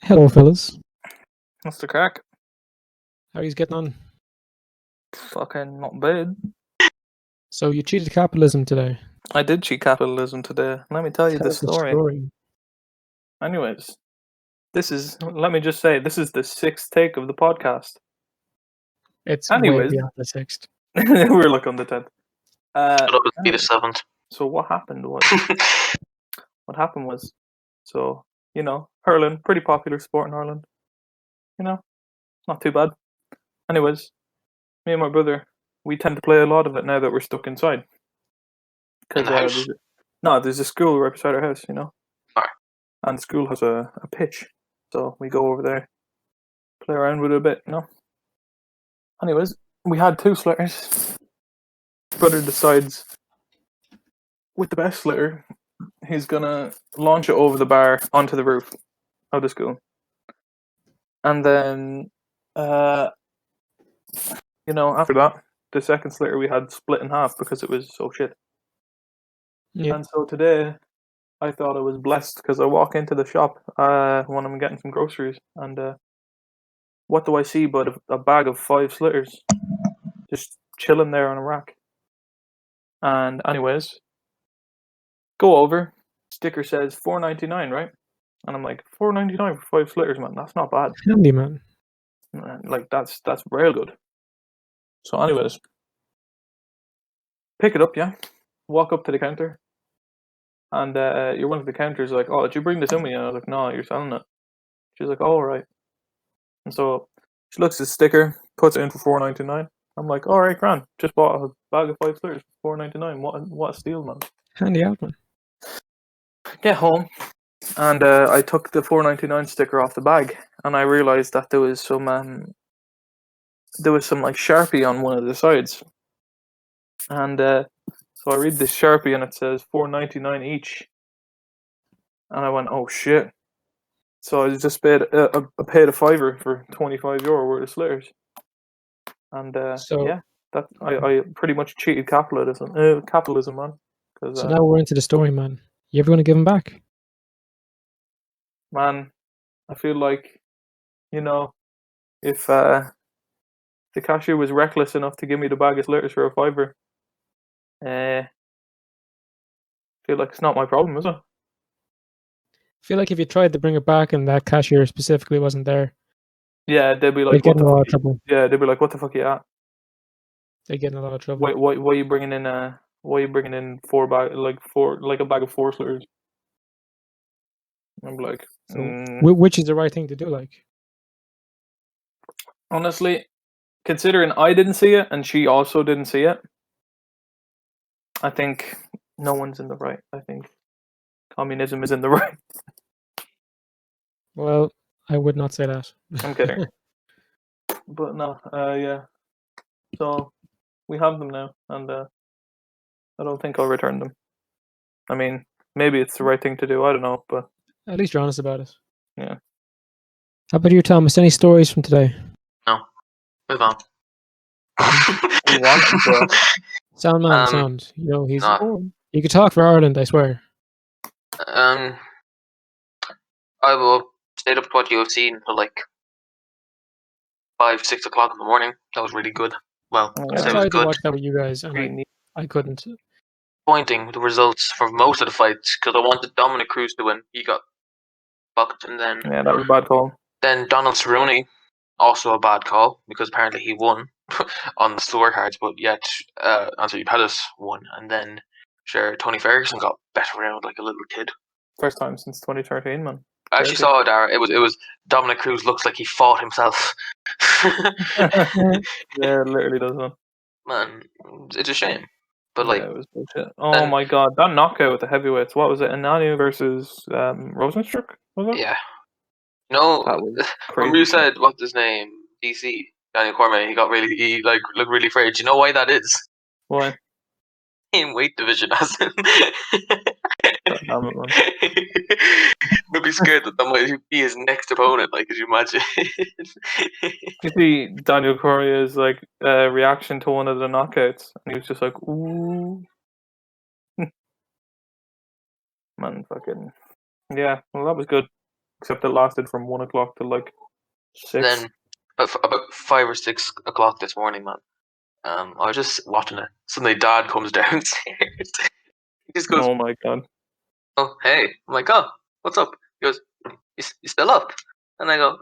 Hello, fellas. What's the crack? How are you getting on? Fucking not bad. So you cheated capitalism today. I did cheat capitalism today. Let me tell you Tell the us the story. story. Anyways, let me just say, this is the 6th take of the podcast. It's way Anyways, beyond the 6th. we're like on the 10th. It'll be the Anyways, 7th. so what happened was, so, hurling, pretty popular sport in Ireland. Not too bad. Anyways, me and my brother, we tend to play a lot of it now that we're stuck inside. In the house? There's a school right beside our house, Alright. and the school has a pitch, so we go over there, play around with it a bit, Anyways, we had 2 slitters. Brother decides, with the best slitter, he's gonna launch it over the bar onto the roof of the school. And then, after that, the second slitter we had split in half because it was so shit. Yeah. And so today, I thought I was blessed because I walk into the shop when I'm getting some groceries, and what do I see but a bag of 5 slitters just chilling there on a rack. And anyways, go over, sticker says $4.99, right? And I'm like, $4.99 for 5 slitters, man. That's not bad. Handy, man. Like that's real good. So anyways, pick it up, yeah. Walk up to the counter, and you're one of the counters like, "Oh, did you bring this in with you?" And I was like, "No, you're selling it." She's like, "Oh, right." And so she looks at the sticker, puts it in for $4.99. I'm like, "All right, grand. Just bought a bag of 5 slitters for $4.99. What a steal, man." Handy out, man. Get home, and I took the $4.99 sticker off the bag, and I realized that there was some like Sharpie on one of the sides, and so I read this Sharpie and it says $4.99 each, and I went, "Oh shit!" So I just paid a fiver for €25 worth of slitters, and So, yeah, that I pretty much cheated capitalism, man. so now we're into the story, man. You ever going to give them back? Man, I feel like, if the cashier was reckless enough to give me the bag of slitters for a fiver, I feel like it's not my problem, is it? I feel like if you tried to bring it back and that cashier specifically wasn't there, Yeah, they'd be they'd like, get "What in the a lot fuck?" of trouble. Yeah, they'd be like, "What the fuck are you at? They'd get in a lot of trouble. Why are you bringing in a bag of 4 slitters?" I'm like, So, which is the right thing to do? Like, honestly, considering I didn't see it and she also didn't see it, I think no one's in the right. I think communism is in the right. well, I would not say that. I'm kidding. But no, yeah. So we have them now, and I don't think I'll return them. I mean, maybe it's the right thing to do. I don't know, but At least you're honest about it. yeah. How about you, Thomas? Any stories from today? No. Move on. Sound man, sound. He's No. you could talk for Ireland, I swear. I will stayed up to what you have seen until like 5, 6 o'clock in the morning. That was really good. Well, Yeah. I I'd say it was tried to good. watch that with you guys, and I couldn't. Pointing the results for most of the fights because I wanted Dominic Cruz to win. He got fucked, and then Yeah, that was a bad call. Then Donald Cerrone, also a bad call because apparently he won on the scorecards, but yet Anthony Pettis won, and then sure Tony Ferguson got bet around like a little kid. First time since 2013, man. I actually saw it, Dara. It was Dominic Cruz looks like he fought himself. Yeah, it literally does, man. Man, it's a shame. But Yeah, it was bullshit. Oh my god, that knockout with the heavyweights. What was it? Anani versus Rosenstruck, was it? Yeah. No, That was crazy. remember you said what's his name? DC Daniel Cormier. He looked really afraid. Do you know why that is? Why? In weight division, as in. Don't be scared that might be his next opponent. Like, could you imagine? You see Daniel Cormier's reaction to one of the knockouts, and he was just like, "Ooh." Man, fucking yeah. Well, that was good. except it lasted from 1 o'clock to like 6. And then about 5 or 6 o'clock this morning, man. I was just watching it. Suddenly, Dad comes downstairs. He just goes, Oh my god! "Oh, hey!" I'm like, "Oh, what's up?" He goes, "You still up?" And I go,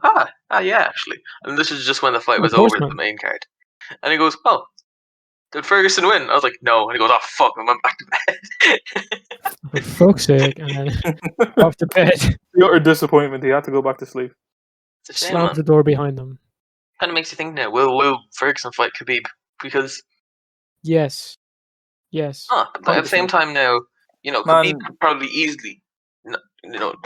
yeah, actually." And this is just when the fight Oh, was over at postman. the main card. And he goes, "Oh, did Ferguson win?" I was like, "No." And he goes, "Oh fuck!" And went back to bed. For fuck's sake! And then off to bed. The utter disappointment. He had to go back to sleep. It's a shame, Slams man. the door behind them. Kind of makes you think now. Will Ferguson fight Khabib? Because Yes. Yes. but at the same 100%. time now, Man, Khabib could probably easily,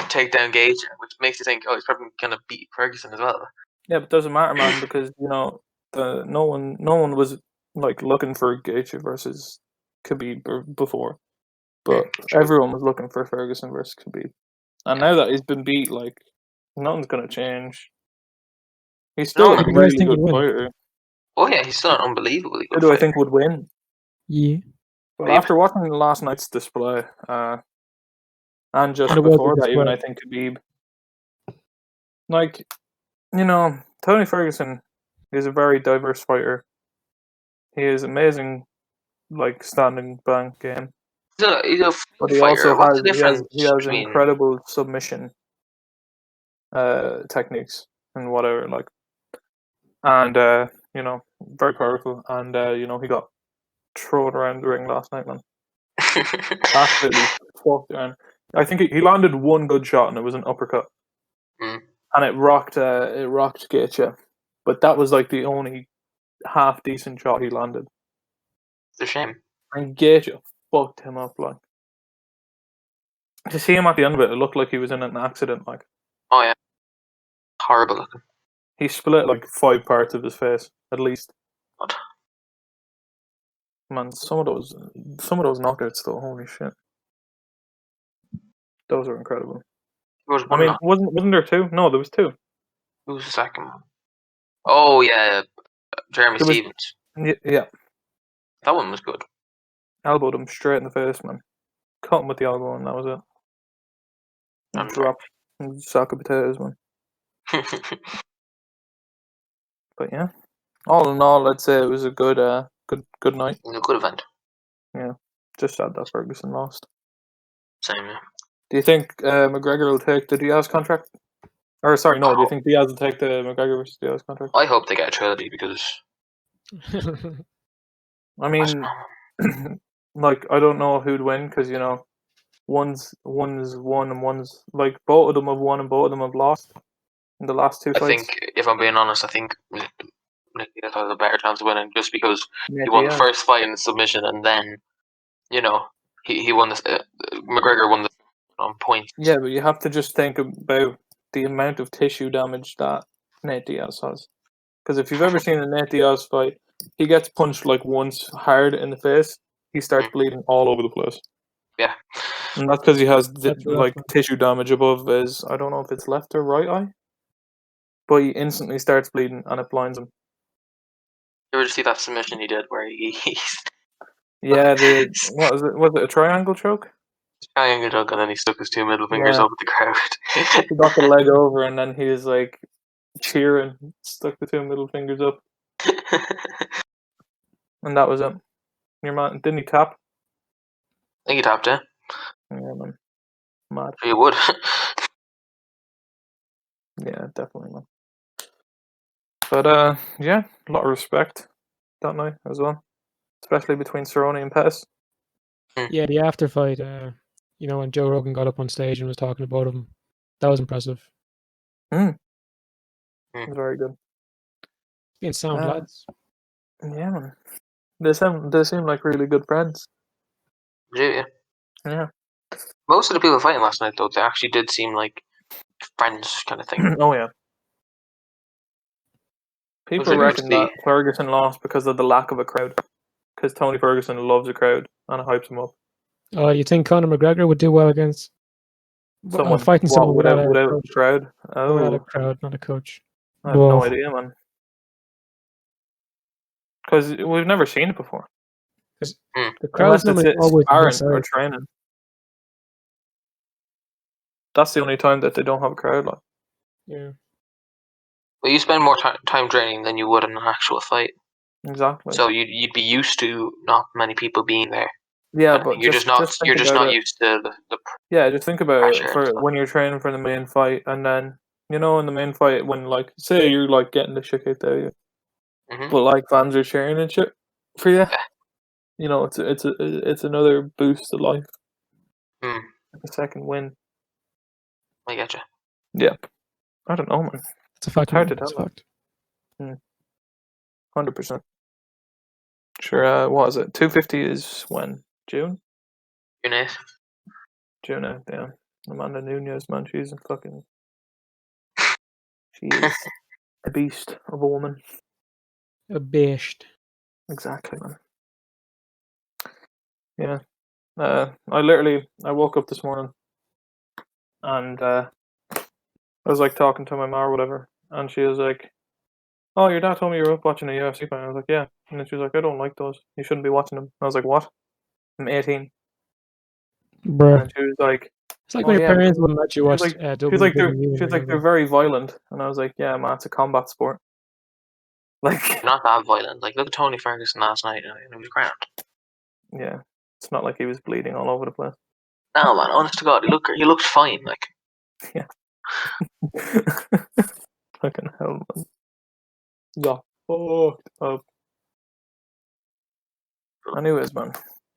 take down Gage, which makes you think, oh, he's probably gonna beat Ferguson as well. yeah, but it doesn't matter, man, because no one was like looking for Gaethje versus Khabib before, but True. everyone was looking for Ferguson versus Khabib, and now that he's been beat, like nothing's gonna change. He's still No, a You guys really think good he'd win? fighter. oh yeah, he's still an unbelievably Who good do I fighter. think would win? Yeah. Well, Khabib. after watching last night's display, and just And it was a before that, even I display. think Khabib, like Tony Ferguson is a very diverse fighter. He is amazing, like standing bank game, He's a but full he fighter. also What's has the difference he has between? incredible submission techniques and whatever, like, and very powerful. And he got thrown around the ring last night, man. Absolutely fucked around. I think he landed one good shot, and it was an uppercut, Mm, and it rocked Gaethje, but that was like the only half decent shot he landed, it's a shame. and Gaethje fucked him up. Like, to see him at the end of it, it looked like he was in an accident. Like, Oh yeah, horrible looking. he split like 5 parts of his face at least. God. Man, some of those knockouts though, holy shit, those are incredible. There was I one mean, knock. wasn't there 2? No, there was 2. Who was the second one? Oh yeah, Jeremy There was Stevens. yeah, That one was good. elbowed him straight in the face, man. Cut him with the elbow, and that was it. And I'm dropped a sack of potatoes, man. But yeah, all in all, I'd say it was a good night. It was a good event. Yeah, just sad that Ferguson lost. Same. Yeah. Do you think McGregor will take the Diaz contract? Or sorry, no. Do you Oh, think Diaz will take the McGregor versus Diaz contract? I hope they get a trilogy because I mean, like I don't know who'd win because one's won and one's like both of them have won and both of them have lost in the last 2 I fights. think, if I'm being honest, I think Nick Diaz has a better chance of winning just because Yeah, he won the Diaz. first fight in the submission and then, he won this. McGregor won the on points. Yeah, but you have to just think about the amount of tissue damage that Nate Diaz has. Because if you've ever seen a Nate Diaz fight, he gets punched like once hard in the face, he starts bleeding all over the place. Yeah. And that's because he has That's like rough. tissue damage above his, I don't know if it's left or right eye, but he instantly starts bleeding and it blinds him. You ever see that submission he did where he's Yeah, what was it? Was it a triangle choke? triangle dog and then he stuck his 2 middle fingers Yeah. up at the crowd. He got the leg over and then he was like cheering, stuck the 2 middle fingers up, and that was it. Your man didn't he tap? I think he tapped it. Yeah, man. Mad. You would. Yeah, definitely, man. But yeah, a lot of respect that night as well, especially between Cerrone and Pettis. Yeah, the after fight, when Joe Rogan got up on stage and was talking about him, that was impressive. Very good. Being sound lads. Yeah, man. They seem like really good friends. Yeah. Yeah. Most of the people fighting last night, though, they actually did seem like friends kind of thing. Oh yeah. People reckon that Ferguson lost because of the lack of a crowd. Because Tony Ferguson loves a crowd and it hypes him up. Oh, you think Conor McGregor would do well against fighting someone without a crowd? Oh, without a crowd, not a coach. I have no idea, man. Because we've never seen it before. The crowd's unless it's always sparring or training. that's the only time that they don't have a crowd. Like, Yeah. But you spend more time training than you would in an actual fight. exactly. So you'd be used to not many people being there. Yeah, But but you're just not used to the Yeah, just think about pressure it and for stuff. when you're training for the main fight, and then in the main fight when like say you're like getting the shit kicked out of you, Mhm. but like fans are cheering and shit for you. Yeah. It's another boost to life. Hmm. A second win. I get you. Yeah, I don't know, man. It's a fact. hard to It's a tell, fact. 100%. Sure. What is it? 250 is when June. You're nice. June out. Yeah. Amanda Nunez, man, she is a beast of a woman. A beast. Exactly, man. Yeah. I woke up this morning and I was like talking to my ma or whatever, and she was like, "Oh, your dad told me you were up watching a UFC fight." I was like, "Yeah," and then she was like, "I don't like those. You shouldn't be watching them." I was like, "What? I'm 18." Bruh. And she was like, It's like "Oh when your yeah," parents wouldn't let you she was watch like, WWE when you're they're younger. very violent, and I was like, "Yeah, man, it's a combat sport." Like, Not that violent. Like look at Tony Ferguson last night. He was grand. yeah, it's not like he was bleeding all over the place. No man, honest to God, he looked fine. Like Yeah. Fucking hell, man. Yeah. Fucked up. Anyways, man.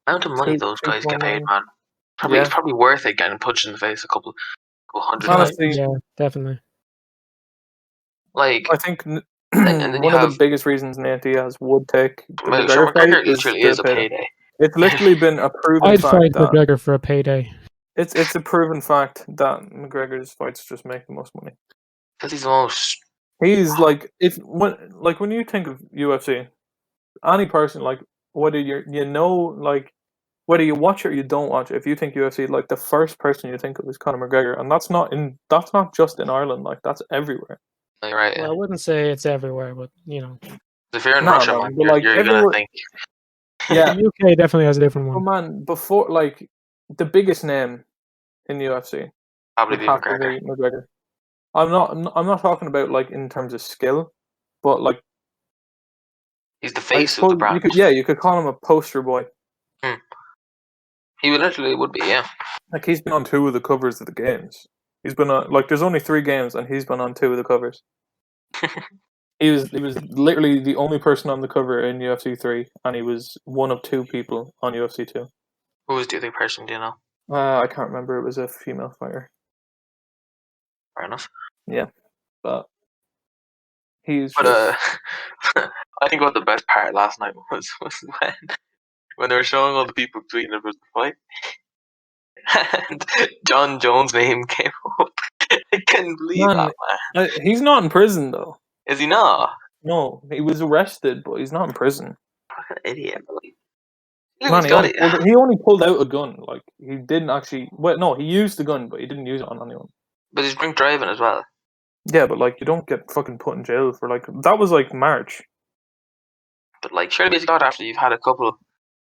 amount of money those guys get paid, man. Yeah. It's probably worth it getting punched in the face a couple hundred Honestly, times. Yeah, definitely. Like I think and then you one of the have biggest reasons Nate Diaz would take the well, McGregor fight McGregor is literally the is a payday. payday. It's literally been a proven I'd fact fight that McGregor for a payday. it's a proven fact that McGregor's fights just make the most money. Because he's the most. He's like when you think of UFC, any person like whether whether you watch it or you don't watch it, if you think UFC, like the first person you think of is Conor McGregor, and that's not just in Ireland, like that's everywhere. Like, right, Well, yeah. I wouldn't say it's everywhere, but If you're in Nah, Russia, man, man, but like you're gonna everywhere, think. yeah. the UK definitely has a different But one. man, before like the biggest name in UFC Probably would be have to McGregor. be McGregor. I'm not talking about like in terms of skill, but like He's the I face of the suppose brand. you could call him a poster boy. He would be, yeah. Like he's been on 2 of the covers of the games. He's been on like there's only 3 games and he's been on 2 of the covers. He was literally the only person on the cover in UFC 3, and he was one of 2 people on UFC 2. Who was the other person? Do you know? I can't remember. It was a female fighter. Fair enough. Yeah, but he's But just I think what the best part last night was when they were showing all the people tweeting about the fight, and John Jones' name came up. I couldn't believe man. that, man. He's not in prison though. Is he not? No, he was arrested, but he's not in prison. Fucking idiot. Man, He's got it. he only pulled out a gun. Like he didn't actually. Well, no, he used the gun, but he didn't use it on anyone. But he's drink driving as well. Yeah, but like you don't get fucking put in jail for like that was like March. But like, surely to God, after you've had a couple,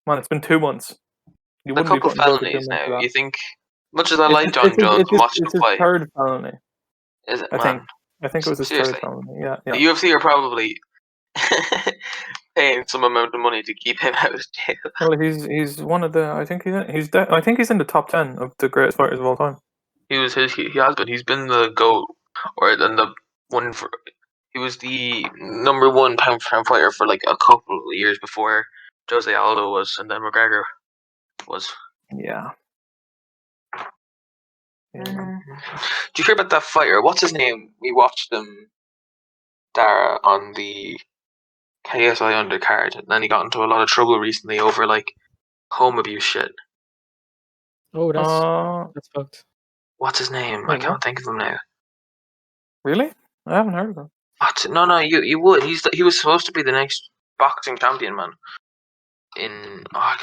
Man, it's been 2 months. You a wouldn't be couple put in jail for 2 felonies months now, for that. you think? Much as I like John Jones and watching It's him his fight, 3rd felony. is it, I man? think it was his 3rd Seriously, felony. Yeah, the yeah. UFC are probably paying some amount of money to keep him out of jail. Well, he's one of the. I think I think he's in the top 10 of the greatest fighters of all time. He has been. He's been the GOAT, or then the one for. He was the number 1 pound for pound fighter for like a couple of years before Jose Aldo was, and then McGregor was. Yeah. Do you hear about that fighter? What's his name? We watched him, Dara, on the KSI undercard, and then he got into a lot of trouble recently over like home abuse shit. Oh, that's fucked. What's his name? Wait, I can't what? think of him now. Really? I haven't heard of him. What? No, you would. He was supposed to be the next boxing champion, man. I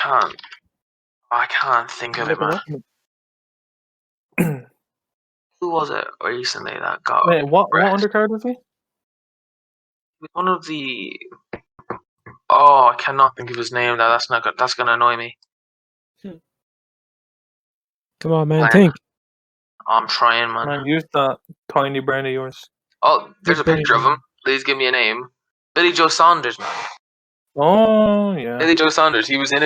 can't think of it, man. Who was it recently that got Wait, what arrested? undercard was he? One of the. Oh, I cannot think of his name now. That's not good. That's gonna annoy me. Come on, man, Hang on. think. I'm trying, man. Man, use that tiny brain of yours. Oh, there's a Big picture of brain. him. Please give me a name. Billy Joe Saunders, man. Oh yeah. Billy Joe Saunders. He was in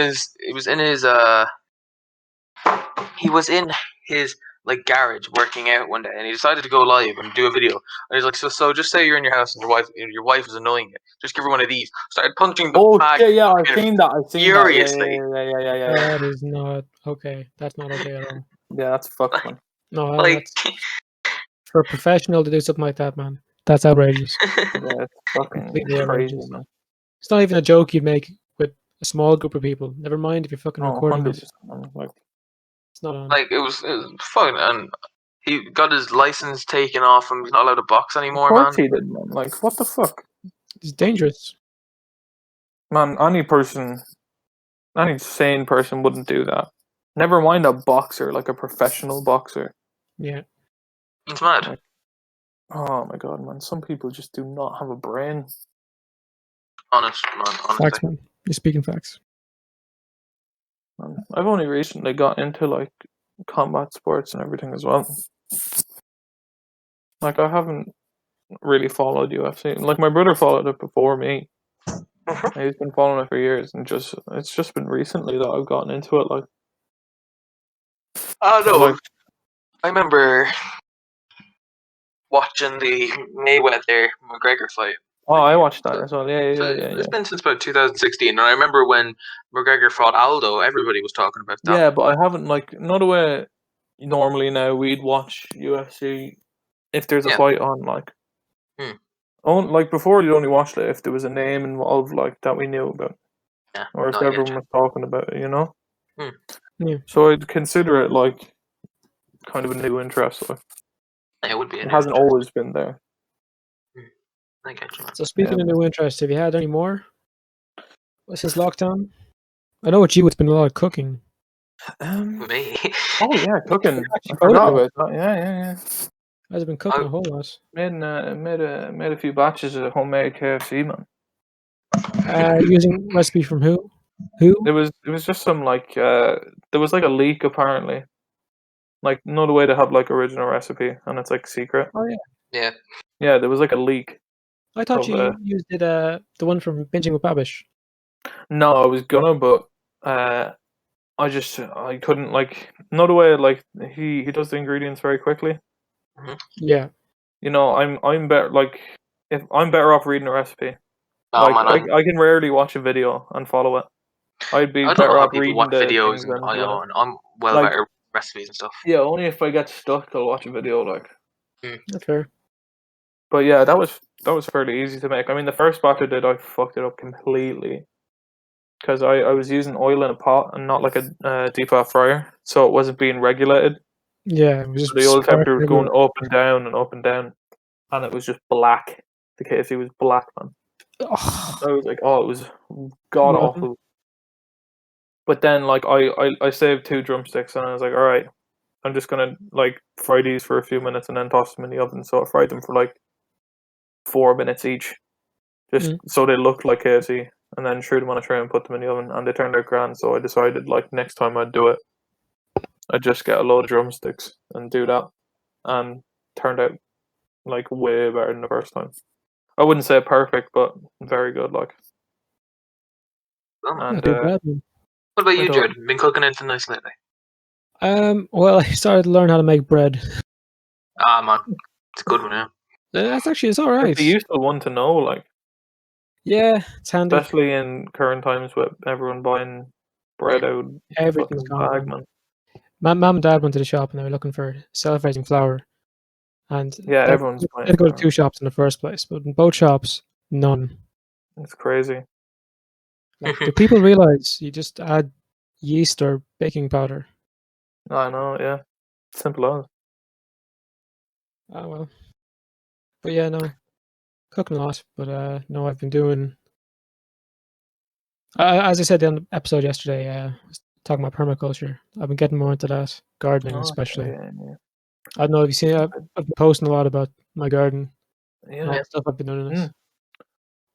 his like garage working out one day, and he decided to go live and do a video. And he's like, so just say you're in your house and your wife is annoying you. Just give her one of these. Started punching the Oh bag yeah, I've seen that. furiously. Yeah. That is not okay. That's not okay at all. Yeah, that's fucked, man. No, Like, that's for a professional to do something like that, man. That's outrageous. Yeah, it's fucking Completely crazy, outrageous. man. It's not even a joke you'd make with a small group of people. Never mind if you're fucking Oh, recording 100%. it. Man. Like, It's not on. it was fun, and he got his license taken off him. He's not allowed to box of anymore, course man. he did, man. Like, what the fuck, It's dangerous. man? Any sane person wouldn't do that. Never mind a boxer, like a professional boxer. Yeah. It's mad. Like, oh my god, man! Some people just do not have a brain. Honest, man. Honestly. Facts, man. You're speaking facts. Man. I've only recently got into like combat sports and everything as well. Like, I haven't really followed UFC. Like, my brother followed it before me. He's been following it for years, and it's just been recently that I've gotten into it. Like, Oh no! like, I remember watching the Mayweather McGregor fight. oh, I watched that as well. Yeah. It's been since about 2016, and I remember when McGregor fought Aldo, everybody was talking about that. Yeah, but I haven't, like, not the way normally now we'd watch UFC if there's a Yeah. fight on, like. Like, before you'd only watch it if there was a name involved, like, that we knew about. Yeah. Or if No, I get everyone you. was talking about it, you know? Yeah. So I'd consider it, like, kind of a new interest. Like. It would be. It hasn't always been there. I get you, man. So speaking of new interests, have you had any more since lockdown? I know with you, it's been a lot of cooking. Me. Oh yeah, cooking. I Actually, forgot both of about that. Yeah. I've been cooking a whole lot. Made a few batches of homemade KFC, man. Using recipe from who? It was just some like there was like a leak apparently. Like no way to have like original recipe and it's like secret. Oh yeah. Yeah. Yeah, there was like a leak. I thought Of, you used it. The one from Binging with Babish. No, I was gonna, but I couldn't like no the way like he does the ingredients very quickly. Yeah. You know, I'm better like if I'm better off reading a recipe. No, Like man. I can rarely watch a video and follow it. I'd be I don't better know how off people reading watch the videos things and than I doing know, it. and I'm well Like- better recipes and stuff. Yeah, only if I get stuck I'll watch a video like. That's fair. But yeah, that was fairly easy to make. I mean, the first batch I did, I fucked it up completely because I was using oil in a pot and not like a deep fat fryer, so it wasn't being regulated. Yeah. It was So just the oil temperature was going everywhere. up and down and up and down, and it was just black. The KFC was black, man. Ugh. I was like, oh, it was god Rotten. awful. But then, like, I saved 2 drumsticks, and I was like, all right, I'm just gonna like fry these for a few minutes and then toss them in the oven. So I fried them for like 4 minutes each, just so they looked like KFC, and then threw them on a tray and put them in the oven, and they turned out grand. So I decided, like, next time I'd do it, I'd just get a load of drumsticks and do that, and turned out like way better than the first time. I wouldn't say perfect, but very good. Like, Well, and Not too bad, man. what about I you, don't- Jared? Been cooking anything nice lately? Well, I started to learn how to make bread. Ah, man, it's a good one, yeah. It's all right. it's a useful one to know, like, Yeah, it's handy. especially in current times with everyone buying bread out Everything's fucking gone. bag, Man. man. Mum and Dad went to the shop and they were looking for self-raising flour. And Yeah, they everyone's buying had to go to flour. 2 shops in the first place, but in both shops, none. It's crazy. Like, do people realize you just add yeast or baking powder? I know, yeah, simple as. Oh well. But yeah, no, cooking a lot. But no, I've been doing. As I said in the episode yesterday, I was talking about permaculture. I've been getting more into that, gardening especially. Yeah. I don't know if you see. I've been posting a lot about my garden and all Yeah. the stuff I've been doing in it. Mm.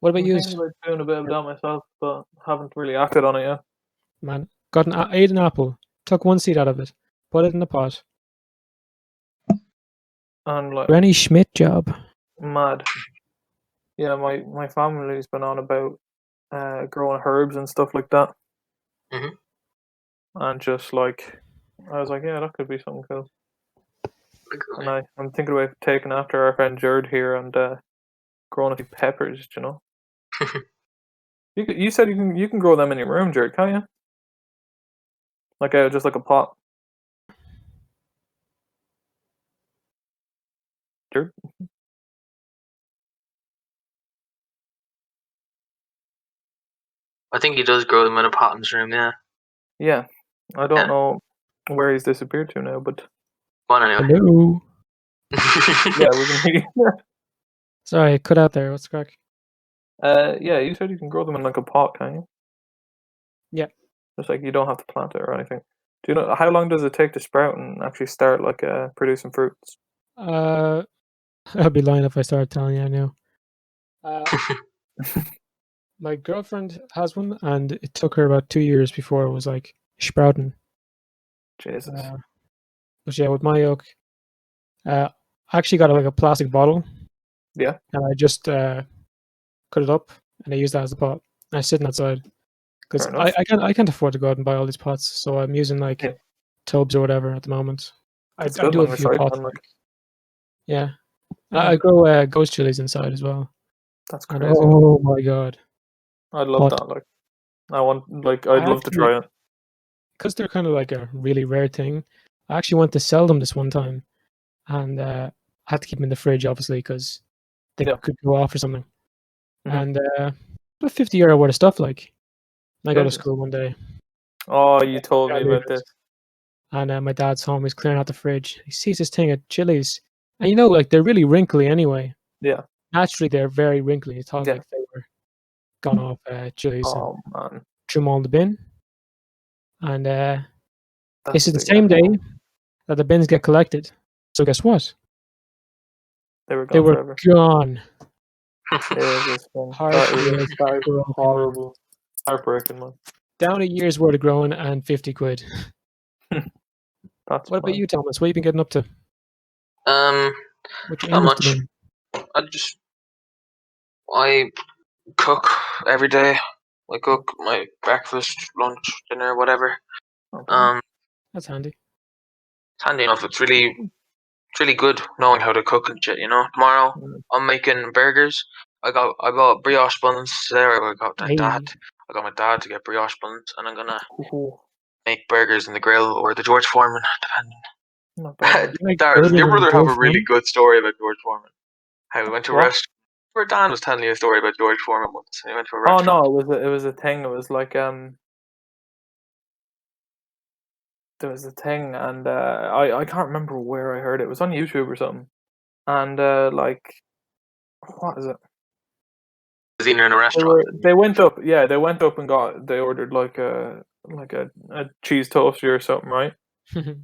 What about I'm you, thinking about doing a bit of that myself, but haven't really acted on it yet. man? Ate an apple, took one seed out of it, put it in a pot, And like Granny Schmidt job. mad. Yeah, my family's been on about growing herbs and stuff like that. Mhm. And just like I was like, yeah, that could be something cool. And I'm thinking about taking after our friend Jared here and growing a few peppers, you know. You said you can grow them in your room, Jared, can't you? Like just like a pot. Jared? I think he does grow them in a pot in his room, yeah. Yeah. I don't know where he's disappeared to now, but Come on anyway. Hello. yeah, we can hear you. Sorry, cut out there. What's the crack? Yeah, you said you can grow them in like a pot, can't you? Yeah. Just like you don't have to plant it or anything. Do you know how long does it take to sprout and actually start like producing fruits? I'd be lying if I started telling you I knew. My girlfriend has one, and it took her about 2 years before it was like sprouting. Jesus. But yeah, with my oak, I actually got like a plastic bottle. Yeah. And I just cut it up, and I use that as a pot. And I'm sitting outside because Fair enough. I can't afford to go out and buy all these pots, so I'm using like Yeah. tubs or whatever at the moment. I That's good, do man, have a few recycling, pots. like. Yeah. Yeah. I grow ghost chilies inside as well. That's And crazy. oh my god, I'd love Hot. that. Like, I'd love to try it. Because they're kind of like a really rare thing. I actually went to sell them this one time, and I had to keep them in the fridge, obviously, because they could go off or something. Mhm. And about €50 worth of stuff. Like, and I go to Jesus. school one day, Oh, you told me about this. and my dad's home. He's clearing out the fridge. He sees this thing of chilies, and like they're really wrinkly anyway. Yeah. Naturally, they're very wrinkly. He thought Yeah. like they were gone off chilies, and Oh man. threw them all in the bin. And That's this is the big same effort. day that the bins get collected. So guess what? They were They gone were forever. gone. Jesus, man. Heart That was is broken, man. horrible. Heartbreaking, man. Down a year's worth of growing and 50 quid. That's What about mad. you, Thomas? What have you been getting up to? What's your Not aim is much. doing? I cook every day. I cook my breakfast, lunch, dinner, whatever. Okay. That's handy. It's handy enough. It's really good knowing how to cook and shit. You know. Tomorrow Mm. I'm making burgers. I bought brioche buns today. I got my Hey. dad. I got my dad to get brioche buns, and I'm gonna Ooh, make burgers in the grill or the George Foreman, depending. not bad. You like Darren, burgers your and brother have George a really Foreman? good story about George Foreman. How he went to a What? restaurant. Where Dan was telling you a story about George Foreman once. He went to a Oh restaurant. no, it was a thing. It was like there was a thing, and I can't remember where I heard it. It was on YouTube or something, and like what is it? He was eating in a restaurant. They went up, yeah, they went up and they ordered like a cheese toaster or something, right? Or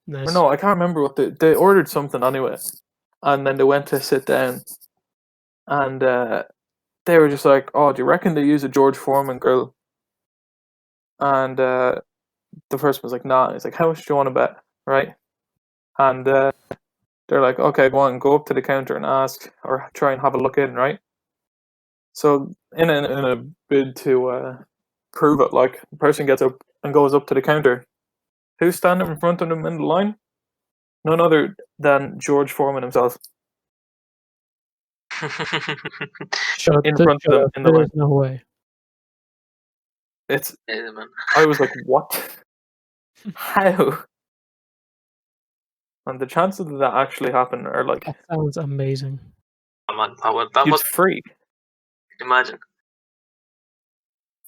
Nice. no, I can't remember what they ordered something anyway, and then they went to sit down, and they were just like, "Oh, do you reckon they use a George Foreman grill?" And the person was like, "Nah." He's like, "How much do you want to bet?" Right? And they're like, "Okay, go up to the counter and ask, or try and have a look in." Right? So in a bid to prove it, like the person gets up and goes up to the counter. Who's standing in front of them in the line? None other than George Foreman himself. In front of them in the line. There's no way. It's. Yeah, man. I was like, what? How? And the chances of that actually happen are like, That sounds amazing. Oh, man, that it's must free. imagine.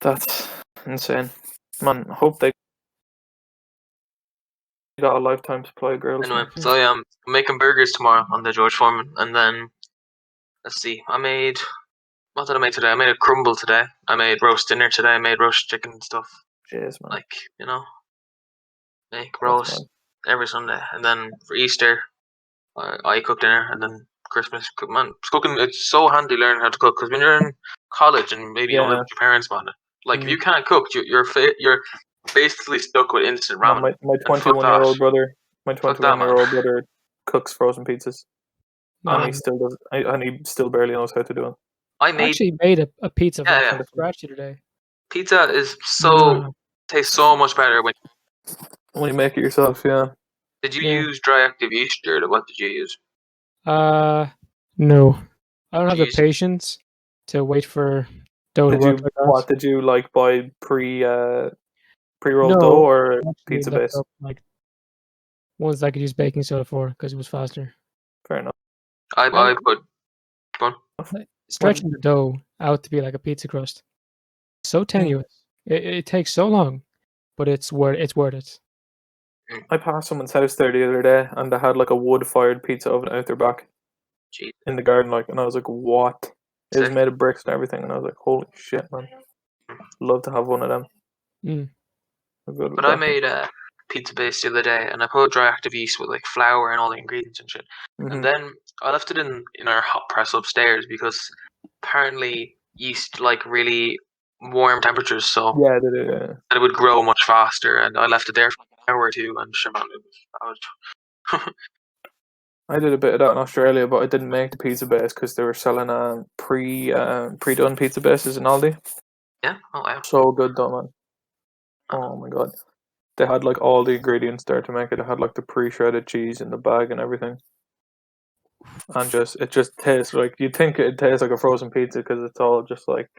That's insane. Man, I hope they got a lifetime supply of grills. Anyway, Man. so yeah, I'm making burgers tomorrow on the George Foreman, and then let's see. What did I make today? I made a crumble today. I made roast dinner today. I made roast chicken and stuff. Jeez, man. Like, you know, make That's roast every Sunday, and then for Easter, I cook dinner, and then Christmas. Man, cooking, it's so handy learning how to cook, because when you're in college and maybe you don't live with your parents, man, like if you can't cook, you're basically stuck with instant Man, ramen. my And fuck 21-year-old that. brother, my Fuck that, man. 21-year-old brother cooks frozen pizzas, and he Man, still does, and he still barely knows how to do it. I I made actually made a pizza yeah, from yeah. scratch the other day. Pizza is Wow. tastes so much better when. When you make it yourself, yeah. Did you Yeah. use dry active yeast or what did you use? No, I don't have the Jeez. patience to wait for dough to work like that. Did you like buy pre-rolled No, dough or I actually pizza looked base? up like ones that I could use baking soda for because it was faster. Fair enough. I And put one. like, stretching the dough out to be like a pizza crust, so tenuous. It takes so long, but it's worth it. I passed someone's house there the other day, and they had like a wood-fired pizza oven out their back Jeez. in the garden, like, and I was like, "What?" It was Sick. made of bricks and everything, and I was like, "Holy shit, man! Love to have one of them." Mm. How good would But I that be? made a pizza base the other day, and I put dry active yeast with like flour and all the ingredients and shit. Mhm. And then I left it in our hot press upstairs because apparently yeast like really warm temperatures, so Yeah, they do. Yeah. that it would grow much faster. And I left it there for an hour or two, and sure, man, I was I did a bit of that in Australia, but I didn't make the pizza base because they were selling pre-done pizza bases in Aldi. yeah. Oh wow. So good though, man. Oh my god. They had like all the ingredients there to make it. They had like the pre-shredded cheese in the bag and everything. And it just tastes like, you'd think it tastes like a frozen pizza because it's all just like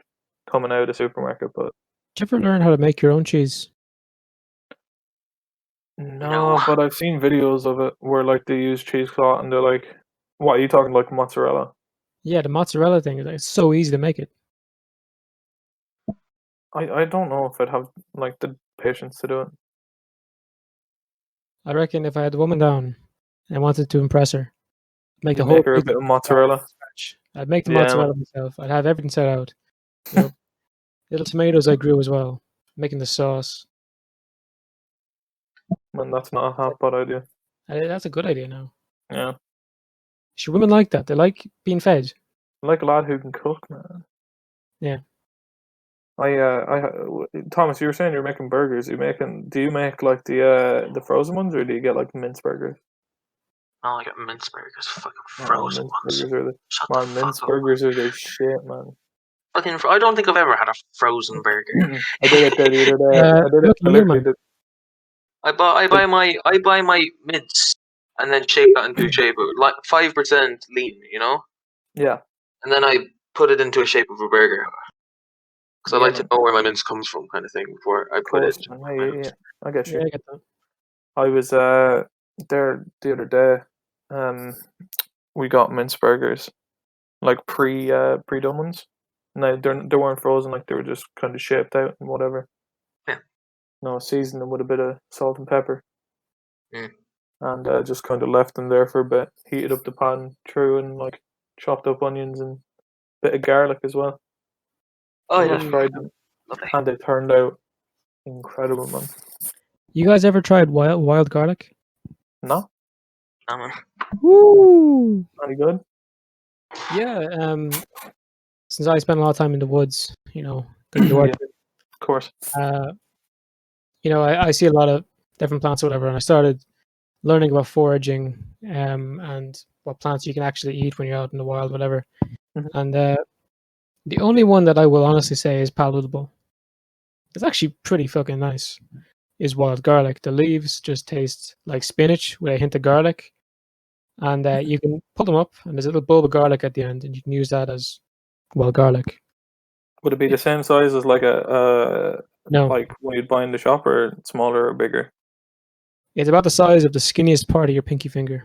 coming out of the supermarket, but Did you ever learn how to make your own cheese? no, No. but I've seen videos of it where like they use cheesecloth and they're like, what are you talking, like mozzarella? Yeah, the mozzarella thing is like, it's so easy to make it. I don't know if I'd have like the patience to do it. I reckon if I had the woman down and wanted to impress her, make the You whole make her a pizza bit of from mozzarella. scratch. I'd make the Yeah, mozzarella man. myself. I'd have everything set out. You know, little tomatoes I grew as well, making the sauce. Man, that's not a half bad idea. That's a good idea now. Yeah. Should women like that? They like being fed. I like a lad who can cook, man. Yeah. Thomas, you were saying you're making burgers. Do you make like the frozen ones, or do you get like mince burgers? No, I got mince burgers, fucking Oh, frozen mince ones. burgers are the Shut the fuck mince up. burgers are the shit, man. Fucking, I don't think I've ever had a frozen burger. I did it there the other day. I did it. Look I at you, literally man. did. I buy my mince and then shape that into a shape of like 5% lean, you know, Yeah, and then I put it into a shape of a burger because I yeah, like man. to know where my mince comes from, kind of thing, before I Of put it. course, man. Yeah. I get Yeah, you. I get that. I was there the other day. We got mince burgers, like pre-done ones. No, they weren't frozen. Like they were just kind of shaped out and whatever. Yeah. No, seasoned them with a bit of salt and pepper, Mm. and just kind of left them there for a bit. Heated up the pan, threw in like chopped up onions and bit of garlic as well. Oh And yeah, just fried them, lovely. and they turned out incredible, man. You guys ever tried wild garlic? No, Um, Woo! any good? Yeah. Since I spent a lot of time in the woods, doing the work, Yeah, of course. uh, I see a lot of different plants or whatever, and I started learning about foraging, and what plants you can actually eat when you're out in the wild, whatever. Mhm. And the only one that I will honestly say is palatable, it's actually pretty fucking nice, is wild garlic. The leaves just taste like spinach with a hint of garlic, and you can pull them up, and there's a little bulb of garlic at the end, and you can use that as wild garlic. Would it be the same size as like No, like when you'd buy in the shop, or smaller or bigger? it's about the size of the skinniest part of your pinky finger.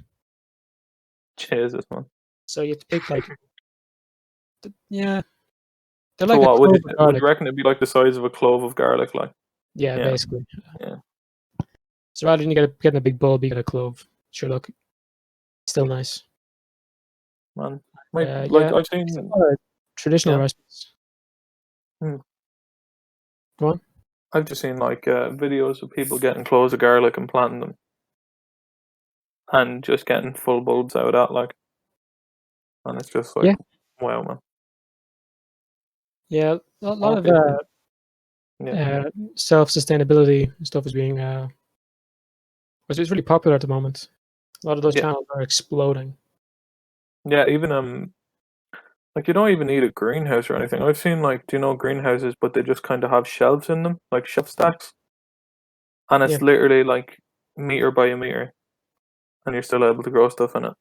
Jesus, man. So you have to pick like, yeah, they're So like a what clove of would you garlic. reckon it'd be like the size of a clove of garlic, like? Yeah, Yeah. basically. Yeah. So rather than getting a big bulb, you get a clove. Sure, look, still nice. Man, Yeah, I've there's a seen. lot of traditional Yeah. recipes. Hmm. Go on. I've just seen like videos of people getting cloves of garlic and planting them, and just getting full bulbs out of that, like, and it's just like, Yeah. wow, man. Yeah, a lot of Okay. Yeah. self-sustainability stuff is being it's really popular at the moment. A lot of those Yeah. channels are exploding. Yeah, even like you don't even need a greenhouse or anything. I've seen like, do you know greenhouses, but they just kind of have shelves in them, like shelf stacks, and it's Yeah. literally like meter by a meter, and you're still able to grow stuff in it.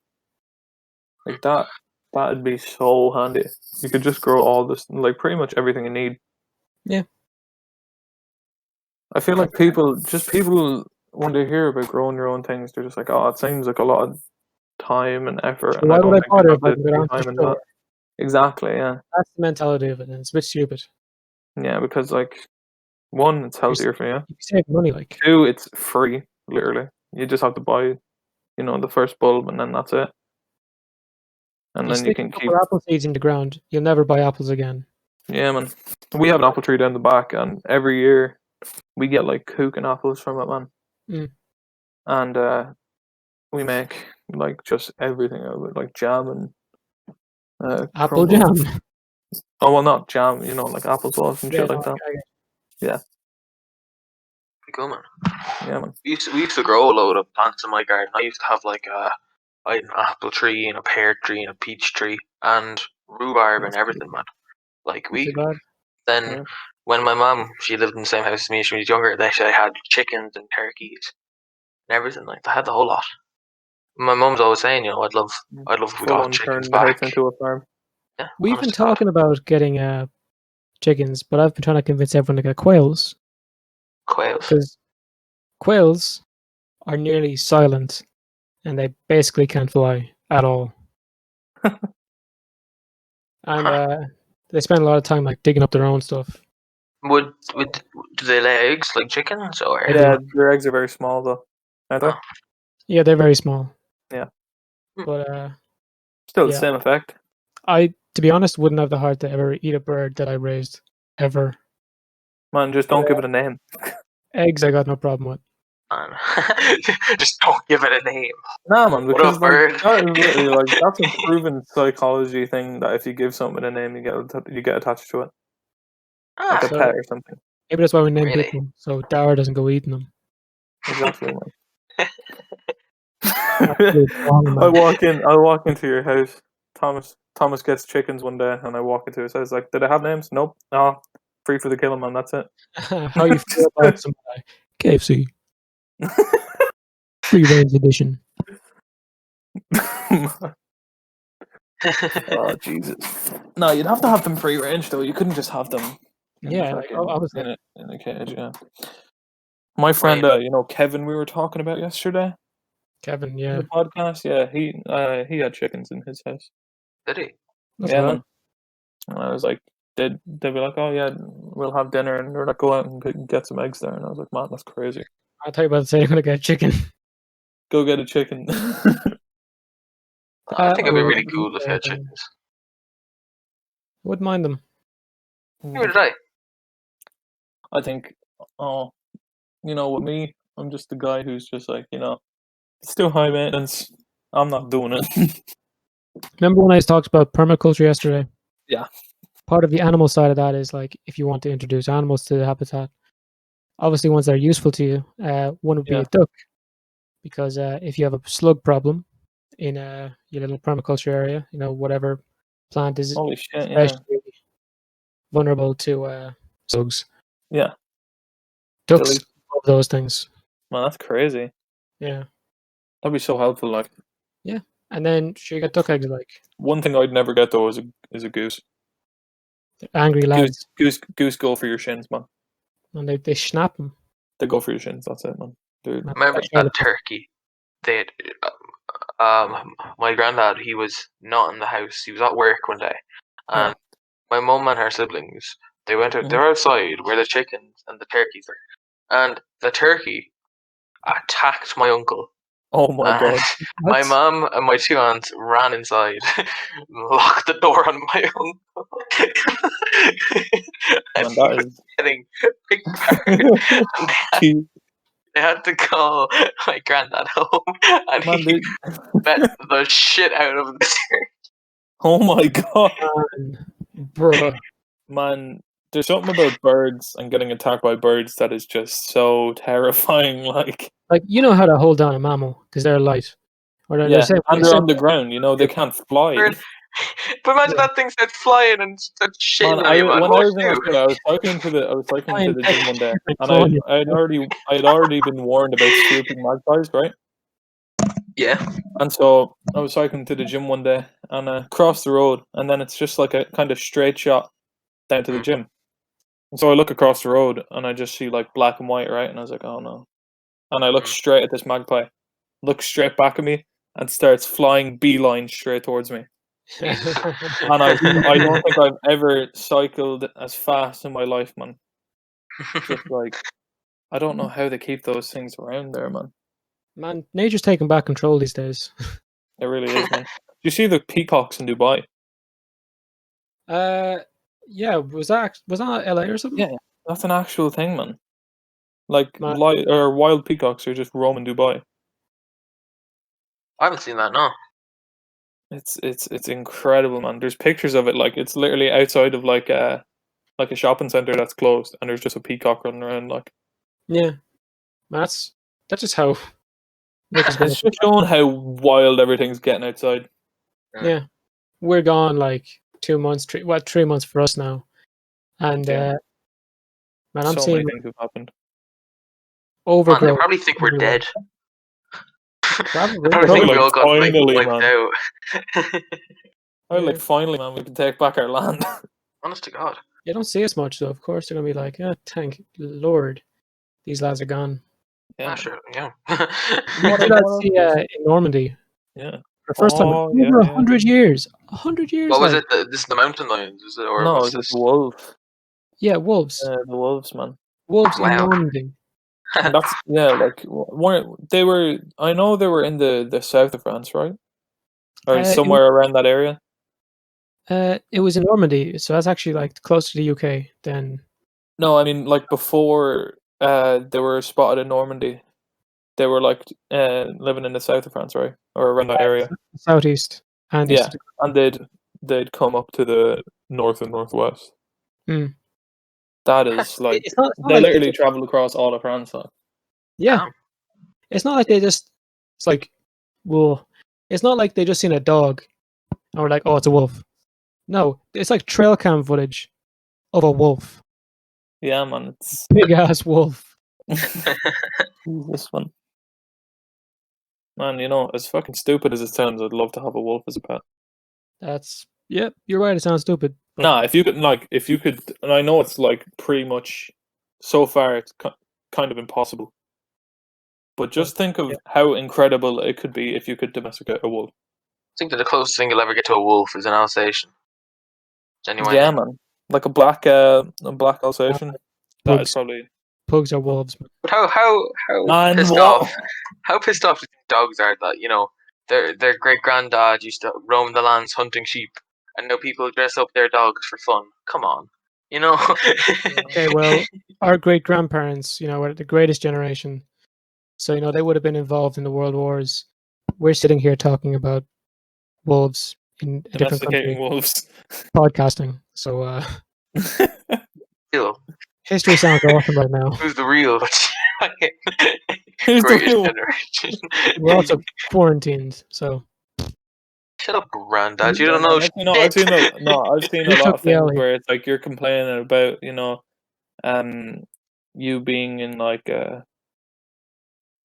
Like that, that'd be so handy. You could just grow all this, like pretty much everything you need. Yeah. I feel like people when they hear about growing your own things, they're just like, oh, it seems like a lot of time and effort, So and I why would don't I think bother I if have I the can go down to the time and that. store? Exactly, yeah. That's the mentality of it, and it's a bit stupid. Yeah, because like, one, it's healthier for you. You save money, like. Two, it's free, literally. You just have to buy, the first bulb, and then that's it. And You then you stick a can keep. couple apple seeds in the ground, you'll never buy apples again. Yeah, man. We have an apple tree down the back, and every year we get like cooking apples from it, man. Mm. And we make like just everything out of it, like jam and Apple crumbles. jam. Oh well, not jam, like applesauce and Yeah, shit no, like that. I get Pretty cool, man. Yeah, man. We used to grow a load of plants in my garden. I used to have like I had an apple tree and a pear tree and a peach tree and rhubarb and everything, man. Like Not too bad. then Yeah. when my mum, she lived in the same house as me, she was younger, they had chickens and turkeys and everything. Like they had the whole lot. My mum's always saying, I'd love if we Full got on chickens turned the house back. into a farm. Yeah, We've been honest to God. talking about getting chickens, but I've been trying to convince everyone to get quails. Quails. Because quails are nearly silent and they basically can't fly at all. And they spend a lot of time like digging up their own stuff. Would do they lay eggs like chickens or? They do. Yeah, their eggs are very small though, aren't they? Oh. Yeah, they're very small. Yeah. But Still the yeah. same effect. I, to be honest, wouldn't have the heart to ever eat a bird that I raised. Ever. Man, just don't give it a name. Eggs I got no problem with. Man. Just don't give it a name. Nah, man, What because up, like bird? that is literally like that's a proven psychology thing that if you give something a name, you get attached to it, like a So- pet or something. Maybe that's why we name Really? people so Dara doesn't go eating them. Exactly, man. Absolute wrong, man. I walk into your house. Thomas gets chickens one day, and I walk into his house like, did I have names? Nope. No, free for the killing, man. That's it. How you feel about some KFC free range edition? Oh Jesus! No, you'd have to have them free range though. You couldn't just have them. Yeah, like obviously. In a cage. Yeah. My friend, Kevin, we were talking about yesterday. Kevin, in yeah. the podcast. Yeah, he had chickens in his house. Did he? That's Yeah, bad. man. And I was like, they'd be like, oh yeah, we'll have dinner, and we're like, go out and get some eggs there. And I was like, man, that's crazy. I thought you were about to say you're gonna get chicken. Go get a chicken. I think it'd be or really cool if you had anything. chickens. Wouldn't mind them. Neither did I. I think, with me, I'm just the guy who's just like, it's too high maintenance. I'm not doing it. Remember when I talked about permaculture yesterday? Yeah. Part of the animal side of that is like if you want to introduce animals to the habitat, obviously ones that are useful to you, one would be Yeah. a duck. Because if you have a slug problem in your little permaculture area, whatever plant is Holy shit, yeah. especially vulnerable to slugs. Yeah. Ducks Really? love those things. Man, that's crazy. Yeah. That'd be so helpful. Like, And then sure you get duck eggs like one thing I'd never get though is a goose. they're angry lads. Goose go for your shins, man. And they snap them. They go for your shins. That's it, man. Dude. Remember that turkey? They my granddad, he was not in the house. He was at work one day, and my mum and her siblings, they went out. They were outside where the chickens and the turkeys were, and the turkey attacked my uncle. Oh my god. My mum and my two aunts ran inside, locked the door on my uncle, and Man, he was getting picked apart. They had to call my granddad home, and he bet the shit out of this. Oh my god. Bruh. Man, there's something about birds and getting attacked by birds that is just so terrifying. Like Like you know how to hold down a mammal because they're light. Or they're Yeah, saying, and they're on the ground. You know, they can't fly. But imagine Yeah. that thing starts flying and starts Man, shitting on you, man. when I What was would in you do? Australia, I was cycling to flying the back gym one day, and and clawing you. I'd already been warned about swooping magpies, right? Yeah. And so I was cycling to the gym one day and crossed the road, and then it's just like a kind of straight shot down to the Mm. gym. And so I look across the road and I just see like black and white, right? And I was like, oh no. And I look Mm. straight at this magpie, looks straight back at me, and starts flying beeline straight towards me. Jesus. And I don't think I've ever cycled as fast in my life, man. Just like, I don't know how they keep those things around there, man. Man, nature's taking back control these days. It really is, man. Do you see the peacocks in Dubai? Yeah, was that LA or something? Yeah, that's an actual thing, man. Like, Man, wild peacocks are just roaming Dubai. I haven't seen that, no. It's incredible, man. There's pictures of it. Like, it's literally outside of like a shopping center that's closed, and there's just a peacock running around. Like, yeah, man, that's just how nature's going. it's just showing how wild everything's getting outside. Yeah, we're gone like 2 months, 3 months for us now, and Yeah. man, I'm So seeing many things have happened. Man, they overgrowth. probably think we're everywhere. dead. Probably, They probably think Probably we all like, got like finally, wiped man. out. Oh, Yeah. like finally, man, we can take back our land. Honest to God. You don't see us much, though. Of course, they're gonna be like, "Oh, thank Lord, these lads are gone." Yeah, Ah, man. sure, yeah. What did I see in Normandy? Yeah. For the first time in Oh, yeah, over yeah. 100 years. 100 years, What was like it? This is the mountain lions, is it? Or No, what's it's just this? the wolves. yeah, wolves, The wolves, man. wolves in Wow. Normandy. And that's like they were. I know they were in the south of France, right, or somewhere around that area. It was in Normandy, so that's actually like closer to the UK than. No, I mean like before they were spotted in Normandy. They were like living in the south of France, right, or around that area. Southeast and east Yeah, of the. and they'd come up to the north and northwest. Mm. That is like It's not they like they literally just, traveled across all of France. Like. yeah, Damn. it's not like they just. It's like, well, it's not like they just seen a dog and were like, "Oh, it's a wolf." No, it's like trail cam footage of a wolf, Yeah, man, it's big ass wolf. this one. Man, you know, as fucking stupid as it sounds, I'd love to have a wolf as a pet. That's yep. You're right. It sounds stupid. But Nah, if you could, and I know it's like pretty much, so far it's kind of impossible. But just think of yeah. how incredible it could be if you could domesticate a wolf. I think that the closest thing you'll ever get to a wolf is an Alsatian. Genuinely. Yeah, man, like a black Alsatian. That is Pugs, probably pugs are wolves. But how man. pissed What? off? How pissed off do you think dogs are that their great granddad used to roam the lands hunting sheep, and now people dress up their dogs for fun? Come on, you know. Okay, well, our great grandparents, were the greatest generation. So, they would have been involved in the world wars. We're sitting here talking about wolves in a different country, Domesticating wolves. podcasting. So, Still, history sounds awesome right now. who's the real Who's the greatest real? We're generation? also quarantined, so Shut up, granddad. You Yeah, don't man. know I've shit. seen a you lot took of the L things here. where it's like you're complaining about, um, you being in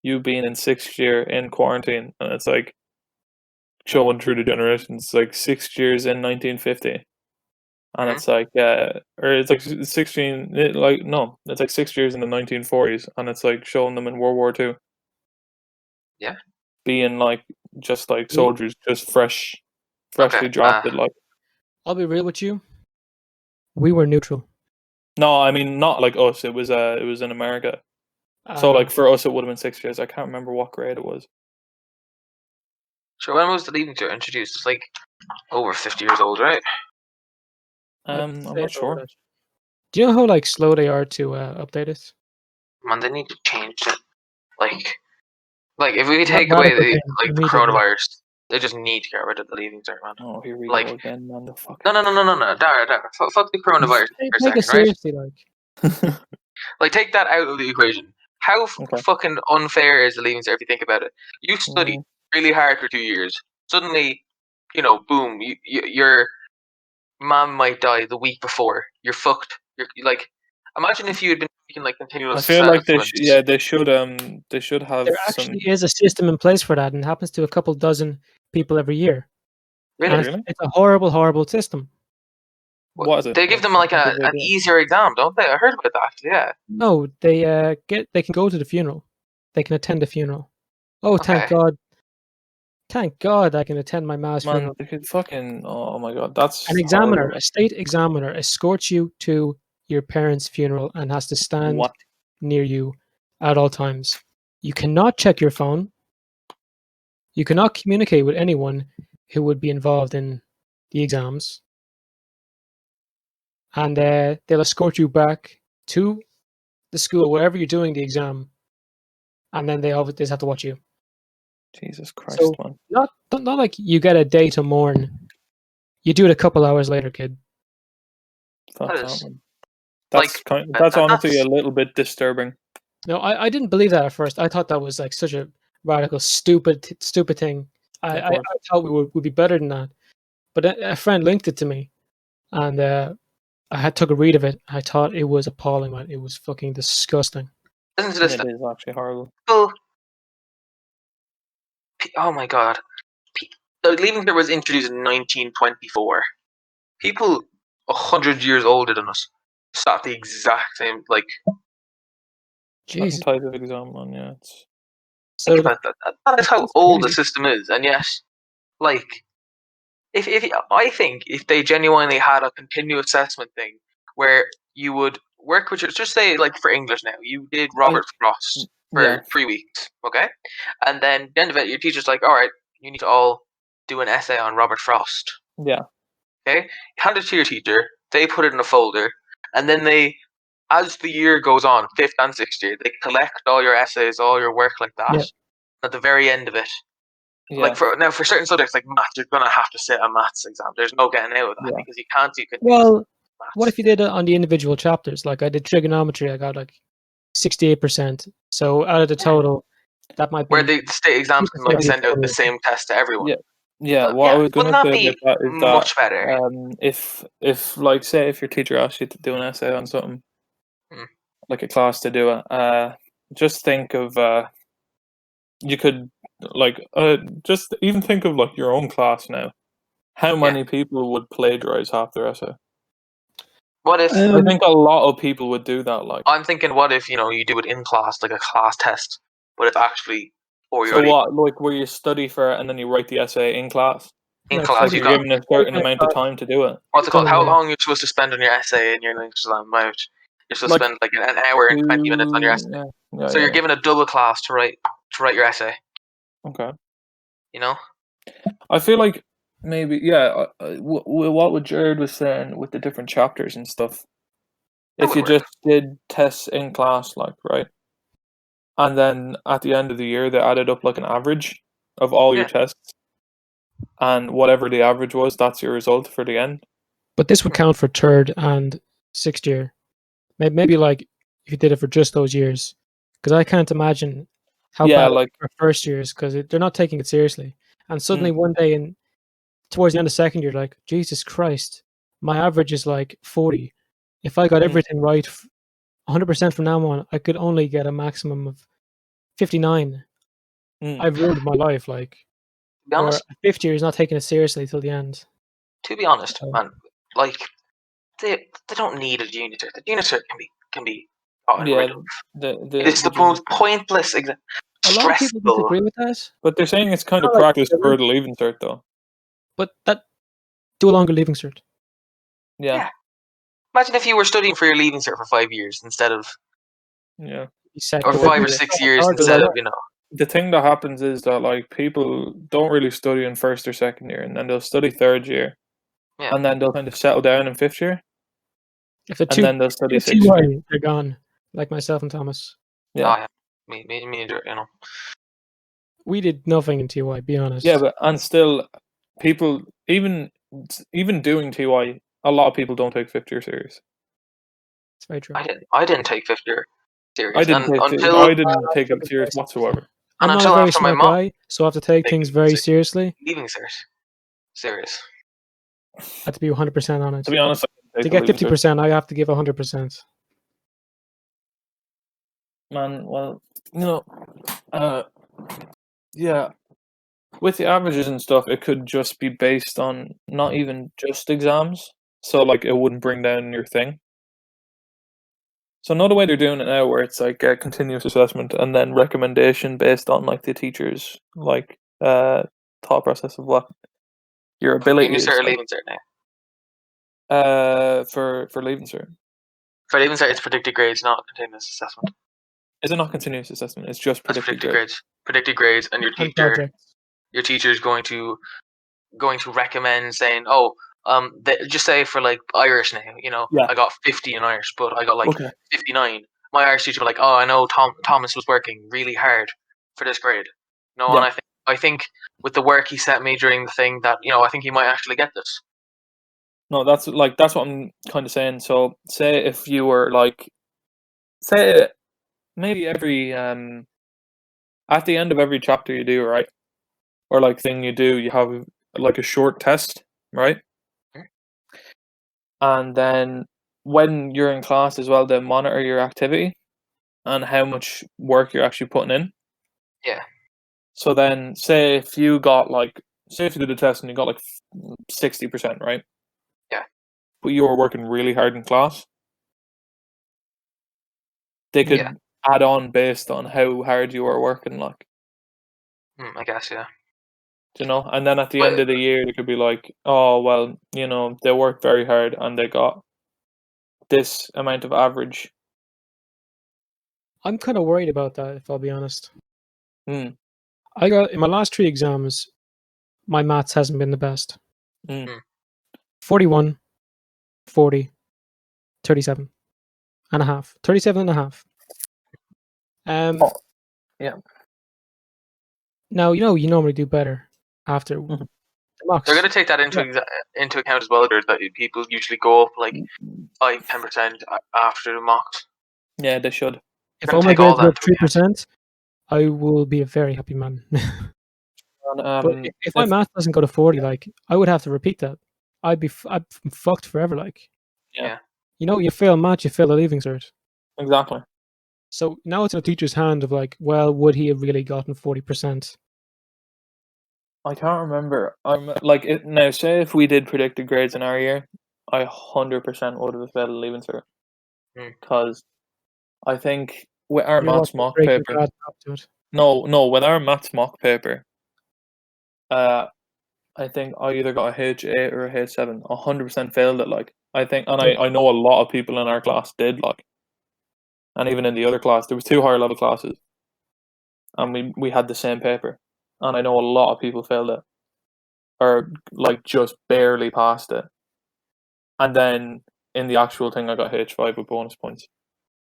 you being in sixth year in quarantine, and it's like showing through the generations. It's like 6 years in 1950, and Mhm. it's like or it's like 16. No, it's like 6 years in the 1940s, and it's like showing them in World War II. Yeah. Being like just like We- soldiers, just freshly Okay. drafted. Like I'll be real with you. We were neutral. no, I mean not like us. It was in America. So like for us, it would have been 6 years. I can't remember what grade it was. So when was the Leaving Cert introduced? It's like over 50 years old, right? I'm not sure. Do you know how slow they are to update it? Man, they need to change it. Like if we That take away radical the change immediately. coronavirus, they just need to get rid of the Leaving Cert, man. Oh, here we Like- go again, man. The fuck. No, Dara. Fuck the coronavirus for a Take it second, right? seriously, like. Like take that out of the equation. How Okay. fucking unfair is the Leaving Cert if you think about it? You study really hard for 2 years. Suddenly, boom, your mom might die the week before. You're fucked. You're like, imagine if you had been taking like I continuous feel like assessments. they should have There some. actually is a system in place for that, and it happens to a couple dozen people every year. Really? And Really? it's a horrible, horrible system. What is it? They give them like an easier exam, don't they? I heard about that. Yeah. No, they can go to the funeral. They can attend the funeral. Oh, thank Okay. God! Thank God, I can attend my ma's Man, funeral. they could fucking. Oh my god, that's An examiner, horrible. a state examiner, escorts you to your parents' funeral and has to stand What? near you at all times. You cannot check your phone. You cannot communicate with anyone who would be involved in the exams. And they'll escort you back to the school, wherever you're doing the exam. And then they always have to watch you. Jesus Christ, So man. not like you get a day to mourn. You do it a couple hours later, kid. Fuck That that, is man. like That's honestly that's a little bit disturbing. No, I didn't believe that at first. I thought that was like such a radical, stupid thing. Of I course. thought we would be better than that. But a friend linked it to me, and I had took a read of it. I thought it was appalling, man. It was fucking disgusting. listen to this. It is actually horrible. People, oh my God. The Leaving Cert was introduced in 1924. People 100 years older than us sat the exact same. Like, Certain Jesus. type of exam, man. Yeah, it's So think about that. That is how that's old the crazy. system is, and yet, like, if I think if they genuinely had a continuous assessment thing where you would work with just say like for English now, you did Robert Frost yeah, for 3 weeks, okay, and then at the end of it, your teacher's like, all right, you need to all do an essay on Robert Frost. yeah, Okay, hand it to your teacher. They put it in a folder, and then they, as the year goes on, 5th and 6th year, they collect all your essays, all your work like that. Yeah. At the very end of it, yeah. like for certain subjects like maths, you're gonna have to sit a maths exam. There's no getting out of that Yeah. because you can't do continuous Well, maths. what if you did it on the individual chapters? Like I did trigonometry, I got like 68%. So out of the total, that might be where the state exams can like 2% of send out the total. same test to everyone? Yeah. Yeah, But, what I was wouldn't gonna that say be about that is much better? if like say if your teacher asked you to do an essay on something, Hmm. like a class to do it, just think of you could like just even think of like your own class now. How many people would plagiarize half their essay? What if I think a lot of people would do that. Like, I'm thinking, what if you do it in class, like a class test, but it's actually for so your what? Like, where you study for it and then you write the essay in class. in No, class? Like, You've you're got given a certain amount of time to do it. what's it called? done How in long you're supposed to spend on your essay in your English exam? You're supposed to Like spend like an hour and 20 minutes on your essay. Yeah, yeah, So you're yeah. given a double class to write your essay. Okay. You know? I feel like maybe what would Jared was saying with the different chapters and stuff. That If would you work. just did tests in class, like right, and then at the end of the year they added up like an average of all your Yeah. tests, and whatever the average was, that's your result for the end. But this would count for 3rd and 6th year. Maybe like if you did it for just those years, because I can't imagine how Yeah, bad it like is for first years because they're not taking it seriously. And suddenly one day towards the end of 2nd year, like Jesus Christ, my average is like 40. If I got Mm. everything right, 100% from now on, I could only get a maximum of 59. I've ruined my life. Like, To be or honest, a 5th year is not taking it seriously till the end. So, man, like they don't need a junior cert. The junior cert can be gotten yeah, rid of. It's the junior most pointless exam. a lot of people Stressful. disagree with that, But they're saying it's kind of Not like practice filler. for the leaving cert, though. but that do a longer leaving cert. Yeah, Imagine if you were studying for your leaving cert for 5 years instead of, yeah. Set, or but 5 or it's 6 so much years harder, instead like, of The thing that happens is that like people don't really study in 1st or 2nd year, and then they'll study 3rd year, Yeah. and then they'll kind of settle down in 5th year, if a and then they'll study 6th year. TY, they're gone. Like myself and Thomas, Yeah. Oh, yeah. Me neither. we did nothing in TY. Be honest. Yeah, but and still, people even doing TY, a lot of people don't take 5th year serious. It's very true. I didn't take 5th year serious. I didn't and take until I didn't take it serious whatsoever. I'm not a until very after my smart mom guy, so I have to take things very seriously. leaving cert. Serious. I have to be 100% on it. To be honest, I To take get the leaving cert. 50%, I have to give 100%. Man, well, yeah, with the averages and stuff, it could just be based on not even just exams. So like, it wouldn't bring down your thing. So another way they're doing it now, where it's like a continuous assessment and then recommendation based on like the teacher's like thought process of what your ability Leaving is. cert or Like, leaving cert now? for leaving cert, For leaving cert, it's predicted grades, not continuous assessment. is it not continuous assessment? It's just That's predicted grade. Predicted grades, and And projects. your teacher is going to recommend saying, just say for like Irish now, Yeah. I got 50 in Irish, but I got like Okay. 59. My Irish teacher was like, oh, I know Thomas was working really hard for this grade. No, Yeah. and I think with the work he sent me during the thing that I think he might actually get this. No, that's what I'm kind of saying. So say if you were like, say maybe every at the end of every chapter you do, right, or like thing you do, you have like a short test, right? Mhm. And then when you're in class as well, they monitor your activity and how much work you're actually putting in. Yeah. So then, say if you did a test and you got like 60%, right? Yeah. But you were working really hard in class, they could Yeah. add on based on how hard you were working, like, I guess, yeah. and then at the But end of the year, they could be like, oh, well, they worked very hard and they got this amount of average. I'm kind of worried about that, if I'll be honest. Mm. I got in my last 3 exams, my maths hasn't been the best. Mm. 41, 40, 37 and a half. 37 and a half. Oh, yeah. Now, you normally do better after Mhm. the mocks. they're going to take that into account as well. That people usually go up like 5-10% after the mocks. Yeah, they should. If Gonna all my take all grades that go up into account. 3%, I will be a very happy man. And, But if my math doesn't go to 40, like, I would have to repeat that. I'd fucked forever, like. Yeah. You fail math, you fail the leaving cert. Exactly. So now it's in the teacher's hand of like, well, would he have really gotten 40%? I can't remember. I'm like it now. Say if we did predicted grades in our year, I 100% would have failed leaving cert because I think with our You're maths watching mock break your paper. grad up to it. No, with our maths mock paper, I think I either got a H8 or a H7. 100% failed it. Like I think, and I know a lot of people in our class did, like, and even in the other class, there was 2 higher level classes, and we had the same paper, and I know a lot of people failed it, or like just barely passed it. And then in the actual thing, I got H5 with bonus points.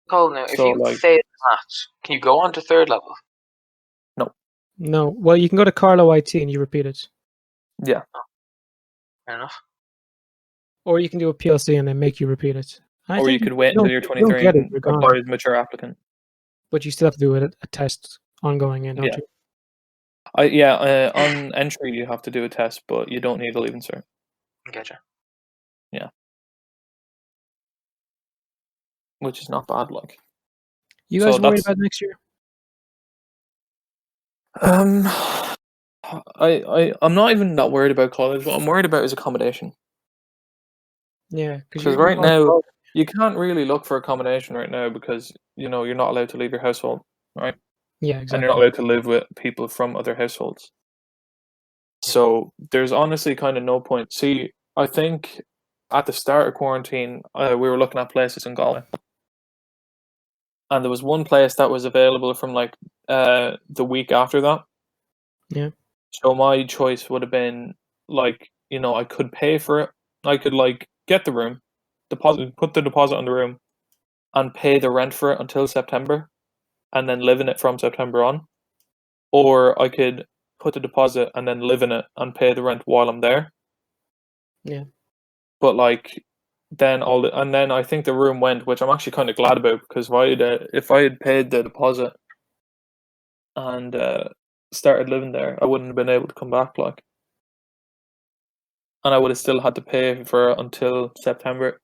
Cole, now, if So, you like, fail maths, can you go on to 3rd level? No. Well, you can go to Carlo IT and you repeat it. yeah, Fair enough. Or you can do a PLC and they make you repeat it. I or you think could wait until you're if you don't 23 get it, and you're gone. apply as a mature applicant. But you still have to do a test ongoing, don't Yeah. you? On entry you have to do a test, but you don't need a leaving cert. Getcha. Yeah. Which is not bad, like. You So guys worried that's- about next year? I'm not even that worried about college. What I'm worried about is accommodation. Yeah, Because right now you can't really look for accommodation right now because you're not allowed to leave your household, right? Yeah, And exactly. you're not allowed to live with people from other households. So there's honestly kind of no point. See, I think at the start of quarantine, we were looking at places in Galway, and there was one place that was available from like the week after that. Yeah. So my choice would have been like, I could pay for it. I could like get the room, put the deposit on the room, and pay the rent for it until September, and then live in it from September on. Or I could put the deposit and then live in it and pay the rent while I'm there. Yeah. But like, and then I think the room went, which I'm actually kind of glad about because if I had paid the deposit and started living there, I wouldn't have been able to come back, like, and I would have still had to pay for it until September.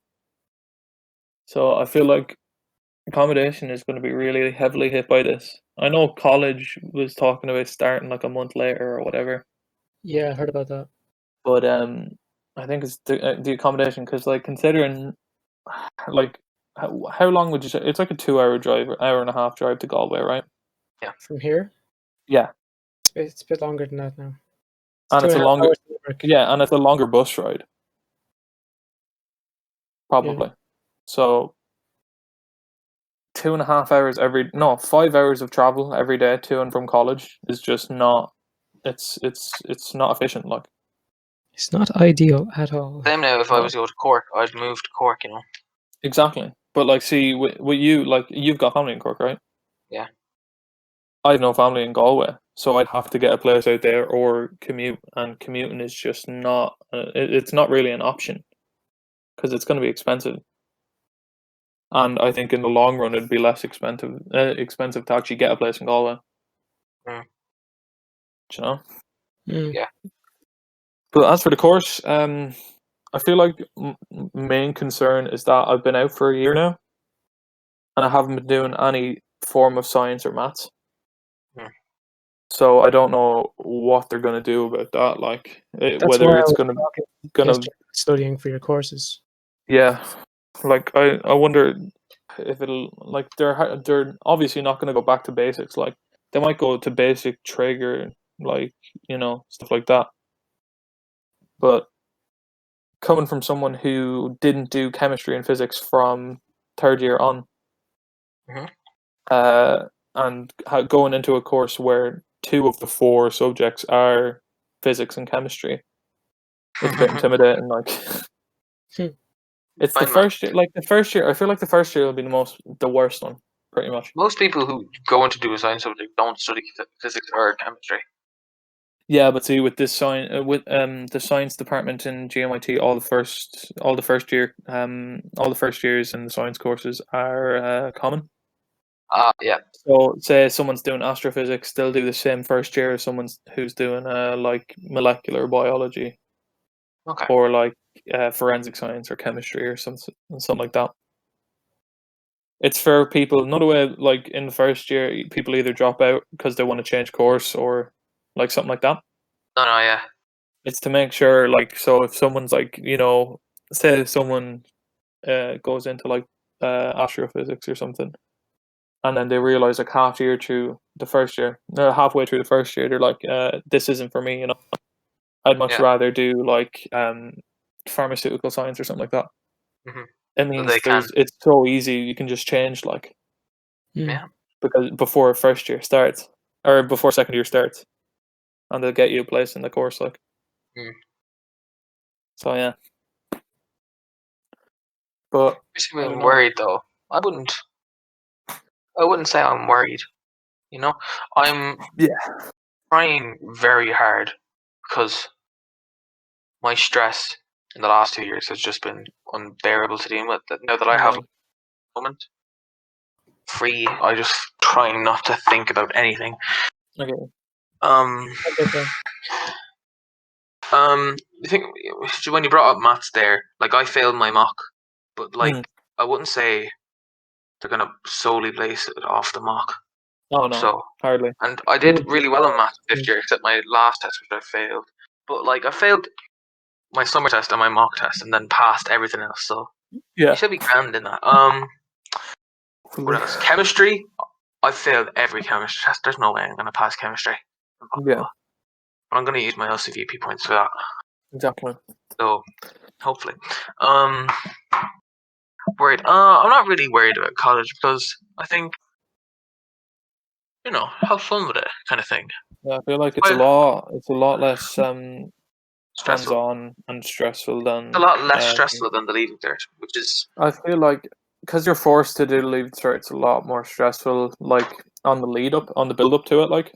So I feel like accommodation is going to be really heavily hit by this. I know college was talking about starting like a month later or whatever, Yeah, I heard about that. but I think it's the accommodation, because like considering like how long would you say it's like a 2 hour drive, or hour and a half drive to Galway, right? From here, Yeah, it's a bit longer than that now. It's and two it's and a a half longer hours to Limerick. yeah, and it's a longer bus ride probably. So 2.5 hours 5 hours of travel every day to and from college is just not. It's not efficient. Like, It's not ideal at all. Same now. If I no, was to go to Cork, I'd move to Cork. You know. exactly. But like, see, with you, like, you've got family in Cork, right? Yeah. I have no family in Galway, so I'd have to get a place out there or commute, and commuting is just not. It's not really an option because it's going to be expensive. And I think in the long run, it'd be less expensive to actually get a place in Galway. Mm. Do you know? Mm. Yeah. But as for the course, I feel like main concern is that I've been out for a year now, and I haven't been doing any form of science or maths. Mm. So I don't know what they're going to do about that. Like, That's whether why I it's was gonna against studying for your courses. yeah. Like, I wonder if it'll, like, they're obviously not going to go back to basics. Like, they might go to basic trigger, like, stuff like that. But coming from someone who didn't do chemistry and physics from third year on, Mhm. and going into a course where two of the four subjects are physics and chemistry, it's a bit intimidating. Like, Hmm. it's the Fine, man. first year. Like, the first year, I feel like the first year will be the worst one, pretty much. Most people who go into do a science subject don't study physics or chemistry. Yeah, but see, with this with the science department in GMIT, all the first years in the science courses are common. Yeah. So, say someone's doing astrophysics, they'll do the same first year as someone who's doing like molecular biology, Okay. or like forensic science or chemistry or something like that. It's for people. Another way, like in the first year, people either drop out because they want to change course, or like something like that. No, yeah. It's to make sure, like, so if someone's like, say someone goes into like astrophysics or something, and then they realize like halfway through the first year, they're like, this isn't for me. I'd much Yeah. rather do like pharmaceutical science or something like that. Mm-hmm. It So means they can. it's so easy, you can just change, like, Mm. Yeah. because before first year starts, or before second year starts, and they'll get you a place in the course, like. Mm. So yeah, but Basically, I don't I'm know. worried though. I wouldn't say I'm worried. You know, I'm Yeah. trying very hard because my stress in the last 2 years has just been unbearable to deal with. Now that I have a moment free, I just trying not to think about anything. Okay. Um, I get that. I think when you brought up maths there, like I failed my mock, but like Mm. I wouldn't say they're gonna solely base it off the mock. Oh no, So, hardly. and I did really well on maths this year, except my last test, which I failed. But like I failed my summer test and my mock test, and then passed everything else. So you Yeah. should be grand in that. What else? Hopefully. Chemistry. I failed every chemistry test. There's no way I'm gonna pass chemistry. Yeah. But I'm gonna use my LCVP points for that. Exactly. So hopefully. Worried. I'm not really worried about college because I think have fun with it, kind of thing. Yeah, I feel like it's a lot less Stressful. hands-on and stressful than. It's a lot less stressful than the leaving cert, which is. I feel like because you're forced to do the leaving cert, it's a lot more stressful. Like on the build up to it, like.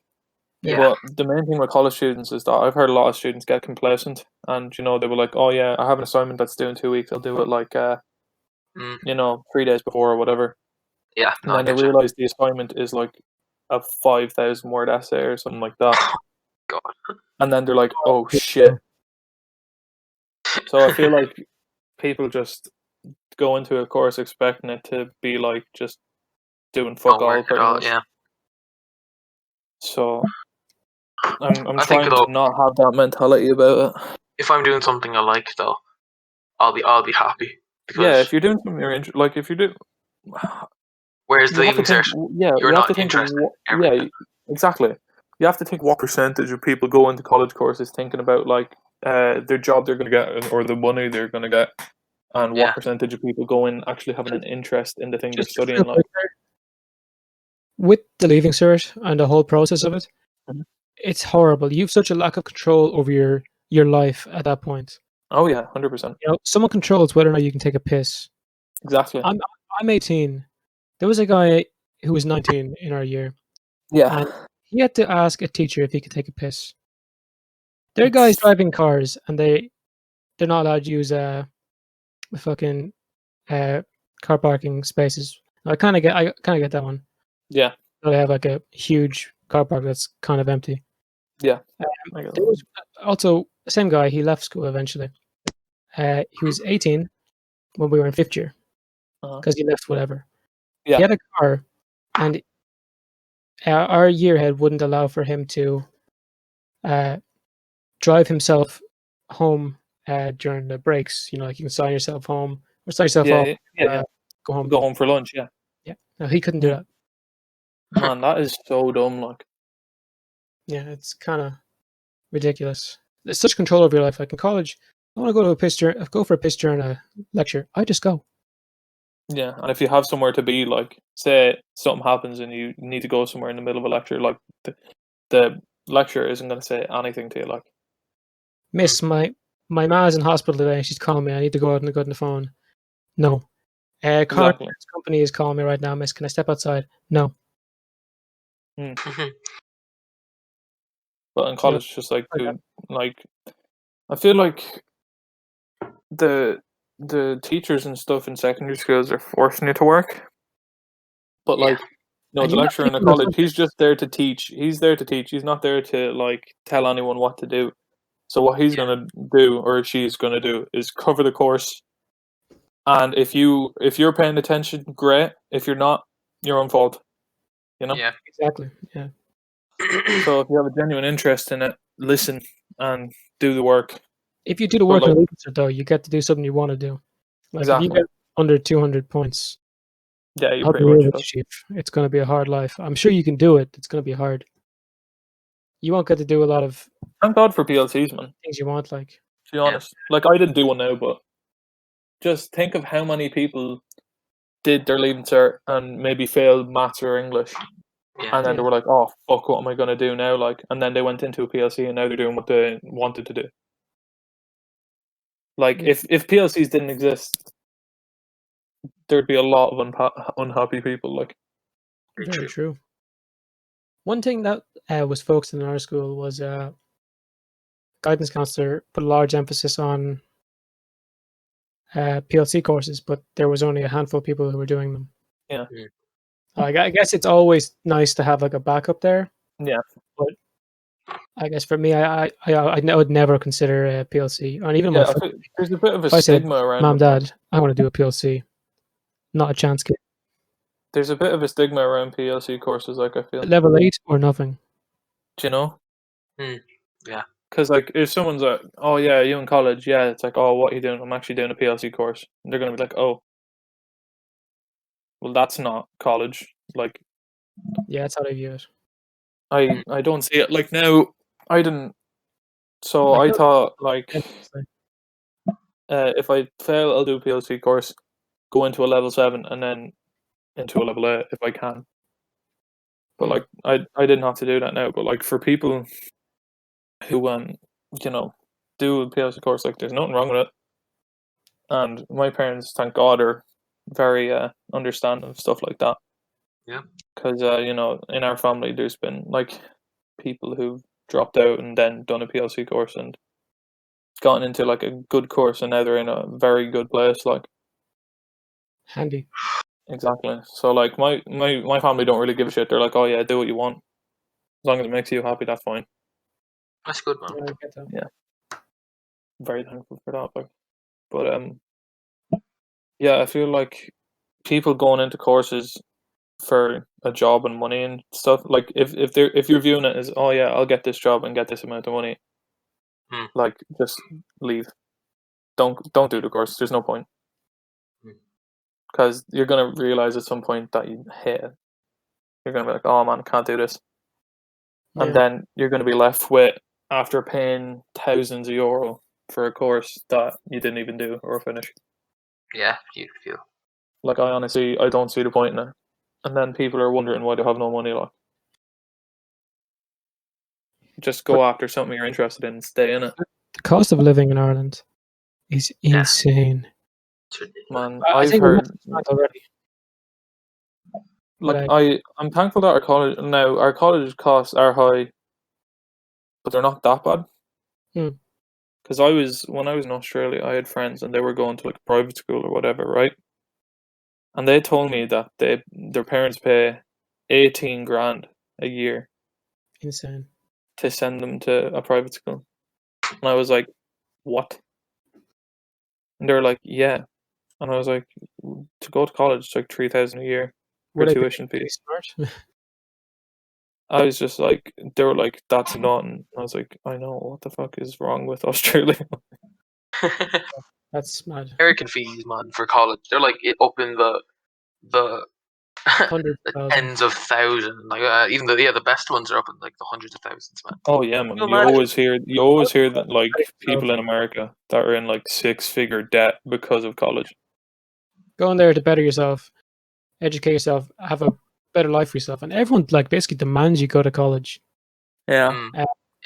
Yeah. But the main thing with college students is that I've heard a lot of students get complacent, and they were like, "Oh yeah, I have an assignment that's due in 2 weeks. I'll do it like 3 days before or whatever." Yeah. And then they realize the assignment is like a 5,000 word essay or something like that. God. And then they're like, oh shit. So I feel like people just go into a course expecting it to be like just doing fuck all Homework at pretty all, much. yeah. So I'm I think trying though, to not have that mentality about it. if I'm doing something I like though, I'll be happy because Yeah, if you're doing something you're like if you do, whereas the you have to leaving think. cert, Yeah, you're you have to not think. interested in Yeah, everything. exactly. You have to think what percentage of people go into college courses thinking about like their job they're going to get or the money they're going to get, and what Yeah. percentage of people go in actually having an interest in the thing they're Just real studying. Like, quick there, with the leaving cert and the whole process of it, Mhm. it's horrible. You've such a lack of control over your life at that point. oh yeah, 100%, You know, someone controls whether or not you can take a piss. exactly. I'm 18. There was a guy who was 19 in our year, Yeah, and he had to ask a teacher if he could take a piss. There are guys driving cars, and they're not allowed to use fucking uh, car parking spaces. I kind of get that one. yeah, They have like a huge car park that's kind of empty. yeah. Um, I get there that. was also the same guy. He left school eventually. He was 18 when we were in fifth year Uh-huh. because he left whatever. Yeah. He had a car, and our year head wouldn't allow for him to uh, drive himself home during the breaks. You know, like you can sign yourself home or sign yourself Yeah, off, yeah, yeah, yeah. go home. Go home for lunch. Yeah, Yeah, no, he couldn't do Mm. that. man, that is so dumb. Like, Yeah, it's kind of ridiculous. There's such control over your life. Like in college, I want to go to a piss go for a piss during a lecture. I just go. yeah, and if you have somewhere to be, like, say something happens and you need to go somewhere in the middle of a lecture, like the lecturer isn't going to say anything to you. Like, Miss, my ma's in hospital today. She's calling me. I need to go out and go on the phone. No. Car exactly. insurance company is calling me right now, miss. Can I step outside? No. But in You know, college, just like like that. to like, I feel like the teachers and stuff in secondary schools are forcing you to work. But Yeah. like, And the you have lecturer in the people that college, don't. he's just there to teach. He's there to teach. He's not there to like tell anyone what to do. So what he's Yeah. gonna do or she's gonna do is cover the course. And if you're paying attention, great. If you're not, your own fault. You know. Yeah. Exactly. Yeah. So if you have a genuine interest in it, listen and do the work. If you do the But work on like, a leaving cert, though, you get to do something you want to do. Like if you exactly. get under 200 points, Yeah, you I'll pretty be much real with have. you, Chief. It's going to be a hard life. I'm sure you can do it. It's going to be hard. You won't get to do a lot of Thank God for PLCs, man. things you want. Like, To be honest, like I didn't do one now, but just think of how many people did their leaving cert and maybe failed maths or English, Yeah. and then Yeah. they were like, "Oh fuck, what am I gonna do now?" Like, and then they went into a PLC, and now they're doing what they wanted to do. Like, Yeah. if PLCs didn't exist, there'd be a lot of unhappy people. Like, Very true. One thing that was focused in our school was guidance counselor put a large emphasis on PLC courses, but there was only a handful of people who were doing them. yeah, Like, I guess it's always nice to have like a backup there, yeah, but I guess for me, I would never consider a PLC, and even my yeah. friend, There's a bit of a if I said, stigma around "Mom, them. Like, Dad, I want to do a PLC," not a chance, kid. there's a bit of a stigma around PLC courses. Like, I feel, Level 8 or nothing. do you know? Yeah. Because like, if someone's like, "Oh yeah, you in college?" Yeah, it's like, "Oh, what are you doing?" I'm actually doing a PLC course. And they're gonna be like, "Oh, well, that's not college." Like, Yeah, that's how they view it. I don't see it. Like now, I didn't. So Like, I no, thought like, definitely. if I fail, I'll do a PLC course, go into a level 7, and then into a level 8 if I can. But Hmm. like, I didn't have to do that now. But like for people who you know, do a PLC course, like there's nothing wrong with it. And my parents, thank God, are very understanding of stuff like that. Yeah. Because you know, in our family, there's been like people who've dropped out and then done a PLC course and gotten into like a good course, and now they're in a very good place. Like, Handy. Exactly. So like my family don't really give a shit. They're like, oh yeah, do what you want. As long as it makes you happy, that's fine. That's good, man. Yeah, I get that. Yeah. Very thankful for that. Like. But yeah, I feel like people going into courses for a job and money and stuff, like if you're viewing it as, oh yeah, I'll get this job and get this amount of money, Hmm. like just leave. Don't do the course. There's no point. Because you're gonna realize at some point that you hate it. You're gonna be like, oh man, can't do this. And Yeah. then you're gonna be left with, after paying thousands of euro for a course that you didn't even do or finish. Yeah, you feel. Like I honestly, I don't see the point in it. And then people are wondering why they have no money. Like, just go after something you're interested in and stay in it. The cost of living in Ireland is insane. It's ridiculous. Man, I I've think we heard, went already. like, But I'm thankful that our college costs are high, but they're not that bad. Hmm. Because when I was in Australia, I had friends and they were going to like private school or whatever, right? And they told me that their parents pay 18 grand a year insane. to send them to a private school. And I was like, what? And they were like, yeah. And I was like, to go to college, it's like 3,000 a year for Were they tuition pretty fees. smart? I was just like, they were like, that's nothing. I was like, I know, what the fuck is wrong with Australia? That's mad. American fees, man, for college. They're like up in the Hundreds of the thousands. tens of thousands. Like even the best ones are up in like the hundreds of thousands, man. Oh yeah, man. Can you You imagine? always hear that like Pretty people in America that are in like 6-figure debt because of college. Go in there to better yourself, educate yourself, have a better life for yourself, and everyone like basically demands you go to college. Yeah. Yeah.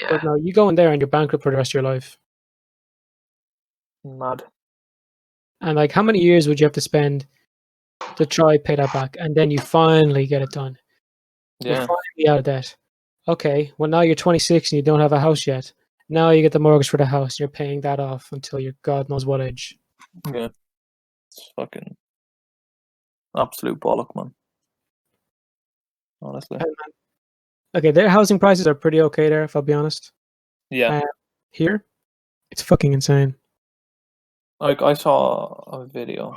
But no, you go in there and you're bankrupt for the rest of your life. Mad. And like, how many years would you have to spend to try pay that back, and then you finally get it done? You're Yeah. finally out of debt. Okay, well now you're 26 and you don't have a house yet. Now you get the mortgage for the house. And you're paying that off until you're God knows what age. Yeah. It's fucking absolute bollock, man. Honestly. And, okay, their housing prices are pretty okay there, if I'll be honest. Yeah. Here, it's fucking insane. Like I saw a video.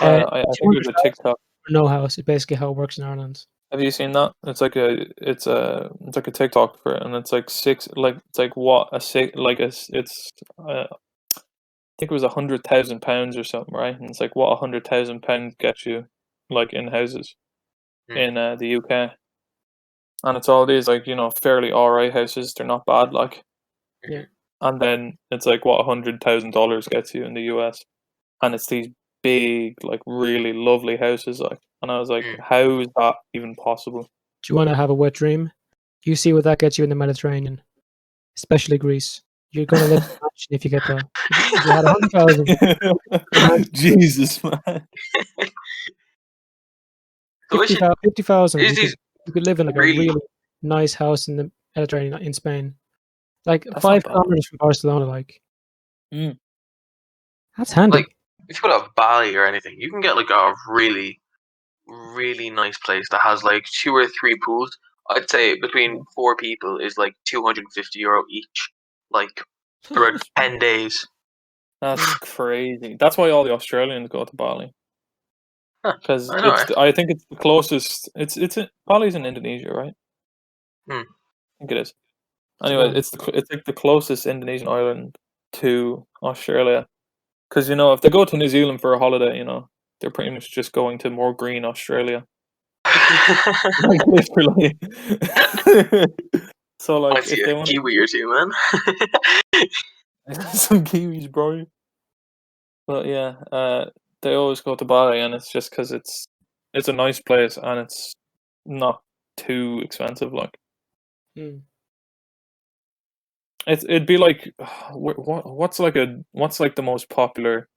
Uh, I think it was a TikTok. No house is basically how it works in Ireland. Have you seen that? It's like a TikTok for it, and it's like it's like what a six like a s- it's I think it was £100,000 or something, right? And it's like what £100,000 gets you, like in houses in the UK, and it's all these like fairly alright houses. They're not bad, like. Yeah. And then it's like what $100,000 gets you in the US, and it's these big, like really lovely houses, like. And I was like, how is that even possible? Do you want to have a wet dream? You see what that gets you in the Mediterranean, especially Greece. You're going to live in a mansion if you get that. If you had 100,000, Jesus, man. 50,000, Is these you could live in like a really- really nice house in the Mediterranean in Spain, like That's 5 not bad. kilometers from Barcelona. Like, Mm. that's handy. like if you go to Bali or anything, you can get like a really, really nice place that has like 2 or 3 pools. I'd say between 4 people is like €250 each, like for 10 days. That's crazy. That's why all the Australians go to Bali. Huh, Because I know, I think it's the closest. Bali's in Indonesia, right? Hmm. I think it is. Anyway, Japan. it's like the closest Indonesian island to Australia. Because if they go to New Zealand for a holiday, they're pretty much just going to more green Australia. Like literally. So I like, see if they a want Kiwi or two, man. some Kiwis, bro. But yeah, they always go to Bali, and it's just because it's a nice place and it's not too expensive. Like Hmm. it'd be like what's like the most popular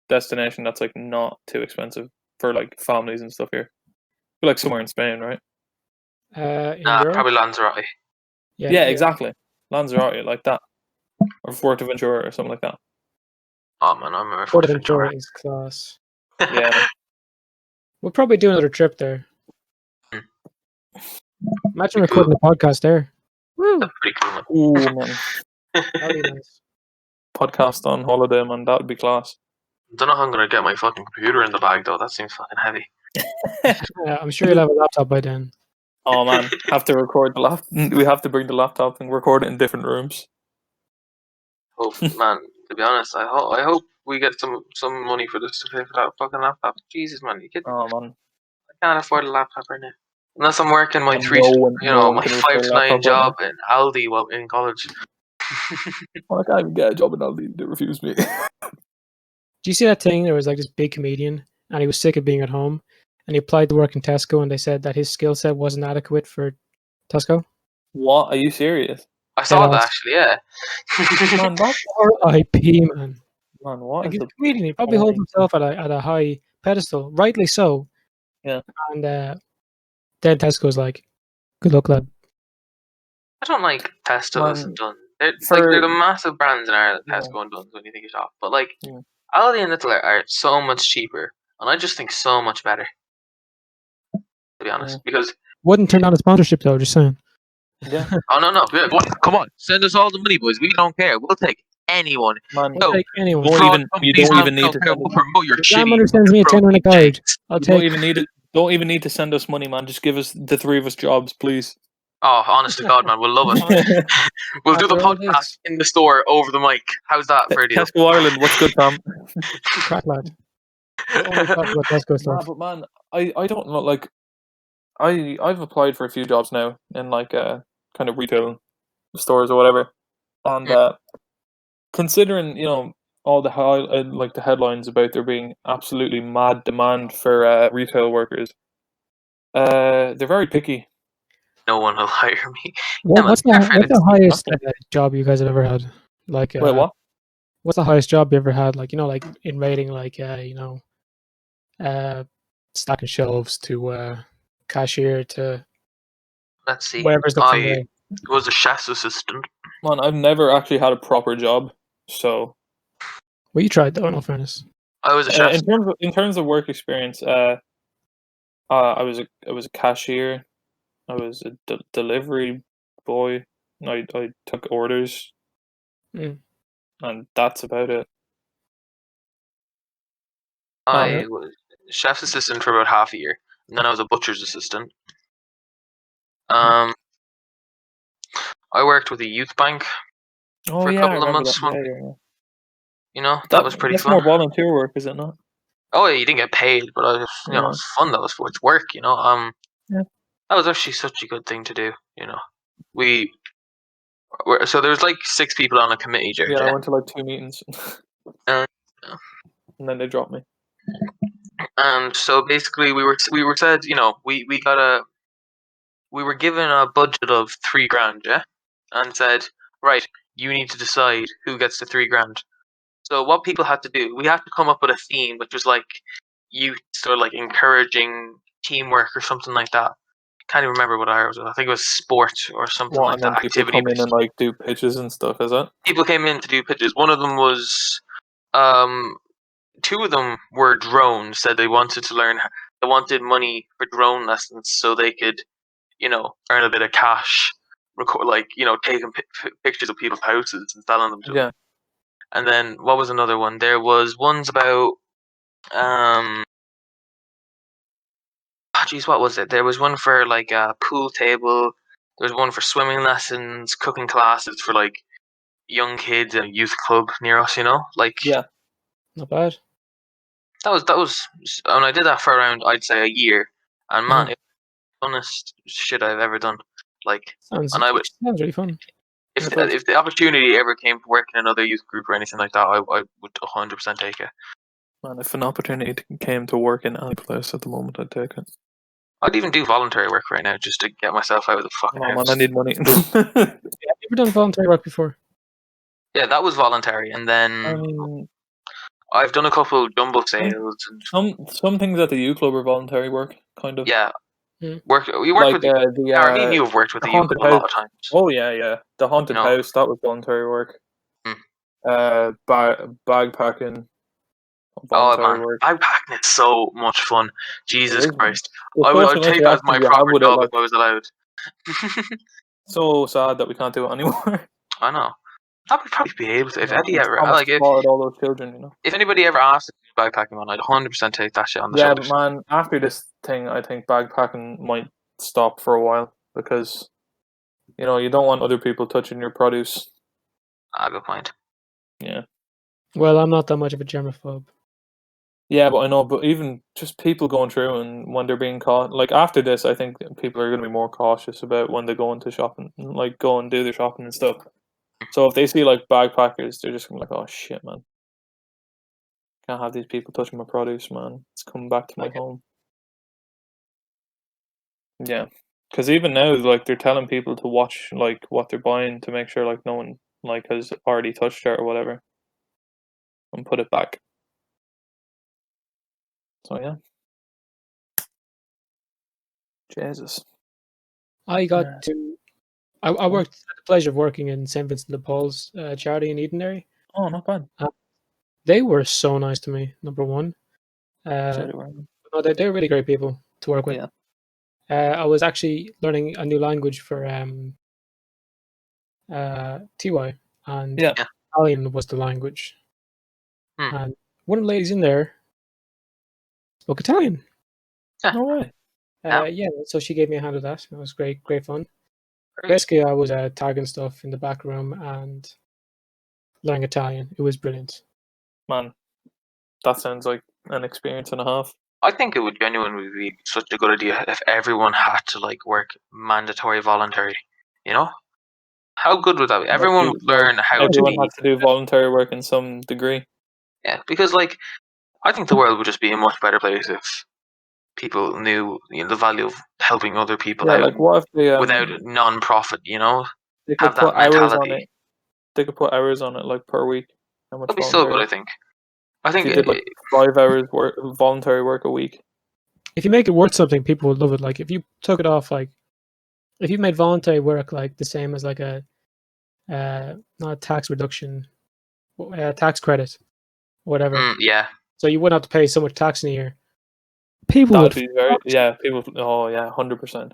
destination that's like not too expensive for like families and stuff here? I feel like somewhere in Spain, right? In Europe? Probably Lanzarote. Yeah, exactly. Lanzarote, like that, or Fuerteventura or something like that. Oh man, I remember Fuerteventura Fuerteventura. is class. Yeah, We'll probably do another trip there. Hmm. Imagine Pretty cool. recording the podcast there. Woo! That's pretty cool. Ooh, man. That'd be nice. Podcast on holiday, man. That would be class. Don't know how I'm gonna get my fucking computer in the bag though. That seems fucking heavy. Yeah, I'm sure you'll have a laptop by then. Oh man, have to record the laptop. We have to bring the laptop and record it in different rooms. Oh man, to be honest, I hope we get some money for this to pay for that fucking laptop. Jesus man, you kidding? Oh man, I can't afford a laptop right now. Unless I'm working my no one my can 5 afford a to 9 laptop right job in Aldi while in college. now. I can't even get a job in Aldi. They refuse me. Do you see that thing? There was like this big comedian, and he was sick of being at home, and he applied to work in Tesco, and they said that his skill set wasn't adequate for Tesco. What? Are you serious? I saw that ass. actually, yeah. Man, that's R.I.P. Man. man. What Like is he's a the comedian, he probably holds point? himself at a high pedestal, rightly so. Yeah. And then Tesco's like, "Good luck, lad." I don't like Tesco's Man, and Dunnes. They're for- the massive brands in Ireland, Yeah. Tesco and Dunnes when you think of shop. But like Yeah. Aldi and Lidl are so much cheaper, and I just think so much better. To be honest, because Wouldn't turn down a sponsorship though. Just saying. Yeah, oh no, yeah, boy, come on, send us all the money, boys. We don't care. We'll take anyone. man. I'll take anyone. Don't Fraud even- you companies, don't man, even we need don't to care. send We'll us- promote your Your shitty. grandmother sends me a broken tenner and a guide. shit. I'll You take. don't even need it. Don't even need to send us money, man. Just give us the three of us jobs, please. Oh, honest to God, man, we'll love it. We'll do the After all podcast this. in the store over the mic. How's that for a deal? Tesco Ireland, what's good, Tom? Crack lad. We'll only talk about Tesco Nah, stuff. but man, I don't know. Like, I've applied for a few jobs now in like kind of retail stores or whatever, and considering all the like the headlines about there being absolutely mad demand for retail workers, they're very picky. No one will hire me. What, man, what's fair the enough. highest job you guys have ever had? Like, Wait, what? what's the highest job you ever had? Like, like in rating, like, stacking shelves to cashier to Let's see. whatever's the I way. was a chef's assistant. Man, I've never actually had a proper job, so Well, you tried though. In all fairness, I was a chef. in terms of work experience, I was a cashier. I was a delivery boy. I took orders, Mm. and that's about it. I was chef's assistant for about half a year, and then I was a butcher's assistant. I worked with a youth bank for a couple of months. That was pretty That's fun. more volunteer work, is it not? Oh yeah, you didn't get paid, but I was, it's fun though. It's work, Yeah. That was actually such a good thing to do. So there was like 6 people on a committee, Jared. Yeah, I went to like 2 meetings, Uh, and then they dropped me. And so basically, we were said, we were given a budget of $3,000, yeah, and said, right, you need to decide who gets the $3,000. So what people had to do, we had to come up with a theme, which was like youth or like encouraging teamwork or something like that. Can't even remember what ours was. I think it was sport or something like And then that. people Activity. come in and like do pitches and stuff, is it? People came in to do pitches. One of them was, 2 of them were drones. Said they wanted to learn. They wanted money for drone lessons so they could, earn a bit of cash. Record, taking pictures of people's houses and selling them to them. And then what was another one? There was ones about what was it? There was one for like a pool table. There was one for swimming lessons, cooking classes for like young kids in a youth club near us. not bad. That was, and I did that for around, I'd say, a year. And man, it was the funnest shit I've ever done. Sounds really fun. If the opportunity ever came to work in another youth group or anything like that, I would 100% take it. Man, if an opportunity came to work in any place at the moment, I'd take it. I'd even do voluntary work right now just to get myself out of the fucking house. Man, I need money. Have you ever done voluntary work before? Yeah, that was voluntary, and then I've done a couple jumble sales. Some things at the U Club are voluntary work, kind of. Yeah, Mm. we work with the me and you have worked with the U Club a lot of times. Oh yeah, the haunted house, that was voluntary work. Bag packing, voluntary work. backpacking is so much fun. Jesus is, man. Christ. The I would social take that as interaction my you have proper with it, job like, if I was allowed. so sad that we can't do it anymore. I know. I would probably be able to. If Eddie It's ever, Thomas like, spotted all those children, you know. if anybody ever asked me to do backpacking, man, I'd 100% take that shit on the Yeah, but shoulders. man, after this thing, I think backpacking might stop for a while because, you know, you don't want other people touching your produce. Good point. Yeah. Well, I'm not that much of a germaphobe. Yeah, but I know, but even just people going through and when they're being caught, like after this, I think people are going to be more cautious about when they go into shopping, like go and do their shopping and stuff. So if they see like backpackers, they're just going to be like, oh shit, man. Can't have these people touching my produce, man. It's coming back to my home. Yeah. Because even now, like they're telling people to watch like what they're buying to make sure like no one like has already touched it or whatever, and put it back. So yeah, Jesus. I got Yeah. to. I worked had the pleasure of working in St. Vincent de Paul's charity in Edenderry. Oh, not bad. They were so nice to me. Number one, Sure they were. no, they're really great people to work with. Yeah. I was actually learning a new language for TY, and Yeah. Italian was the language. Hmm. And one of the ladies in there spoke Italian. No way. Yeah, so she gave me a hand with that. It was great fun. Great. Basically, I was tagging stuff in the back room and learning Italian. It was brilliant. Man, that sounds like an experience and a half. I think it would genuinely be such a good idea if everyone had to like work mandatory voluntary. You know, how good would that be? Everyone would learn how to everyone be. has to do voluntary work in some degree. Yeah, because like I think the world would just be a much better place if people knew, you know, the value of helping other people Yeah, out like what if they without non-profit. You know, they could have that put hours on mentality. it. They could put hours on it, like per week. How much That'd be so good. voluntary? I If think you did like 5 hours work voluntary work a week. If you make it worth something, people would love it. Like if you took it off, like if you made voluntary work like the same as like a not a tax reduction, tax credit, whatever. yeah. So you wouldn't have to pay so much tax in a year. People That'd would be very people. Oh yeah, 100%.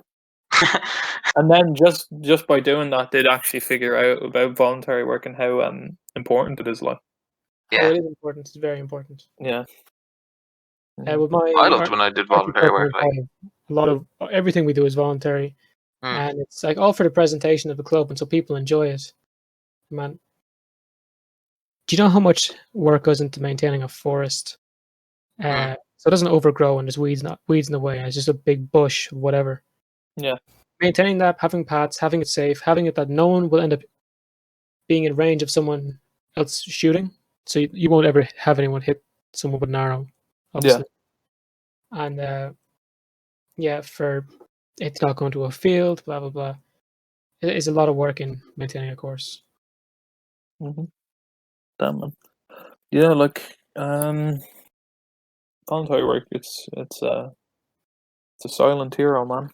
And then just by doing that, they'd actually figure out about voluntary work and how important it is. Like, Oh, it is important. It's very important. yeah, With my I loved when I did voluntary work. Like, a lot of everything we do is voluntary, and it's like all for the presentation of the club, and so people enjoy it. Man, do you know how much work goes into maintaining a forest? So it doesn't overgrow and there's weeds in the way, and it's just a big bush, whatever. yeah, Maintaining that, having paths, having it safe, having it that no one will end up being in range of someone else shooting, so you won't ever have anyone hit someone with an arrow, obviously. And yeah, for it's not going to a field, blah blah blah. It is a lot of work in maintaining a course. Damn man. Yeah, like voluntary work. It's a silent hero, man.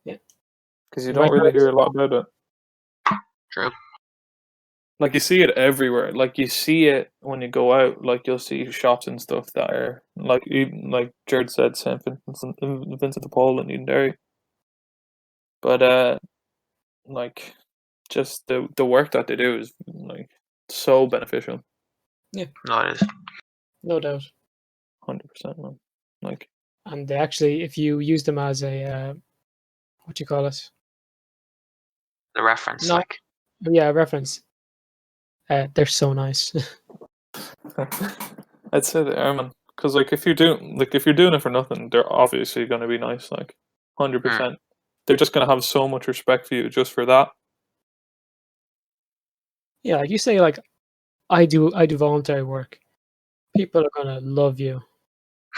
Yeah, because you don't really hear a lot about it. True. Like you see it everywhere. Like you see it when you go out. Like you'll see shops and stuff that are like even like Jared said, St. Vincent de Paul and Edenderry. But like just the work that they do is like so beneficial. Yeah, no, it is. No doubt. 100%, man. Like, and they actually, if you use them as a what do you call it? The reference, No, like, yeah, reference. They're so nice. I'd say they are, man. Because like if you're doing it for nothing, they're obviously going to be nice. Like 100%. They're just going to have so much respect for you just for that. Yeah, like you say, like I do voluntary work. People are gonna love you.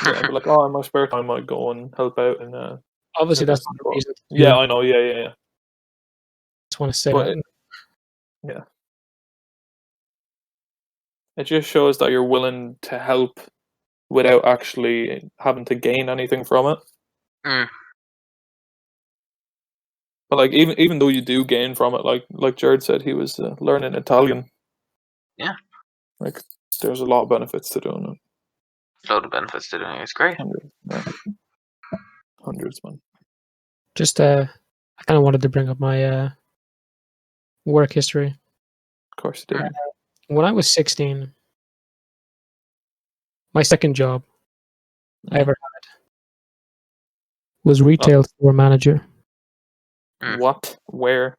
Yeah, but like, oh, in my spare time, I go and help out. And Obviously, that's the reason. Yeah, I know. Yeah. Just want to say But that. Yeah. It just shows that you're willing to help without actually having to gain anything from it. But like even though you do gain from it, like Jared said, he was learning Italian. Yeah. Like there's a lot of benefits to doing it. Load of benefits to doing it. It's great. Hundreds, man. Just I kind of wanted to bring up my work history. Of course you did. When I was 16, my second job I ever had was retail store manager. What? Where?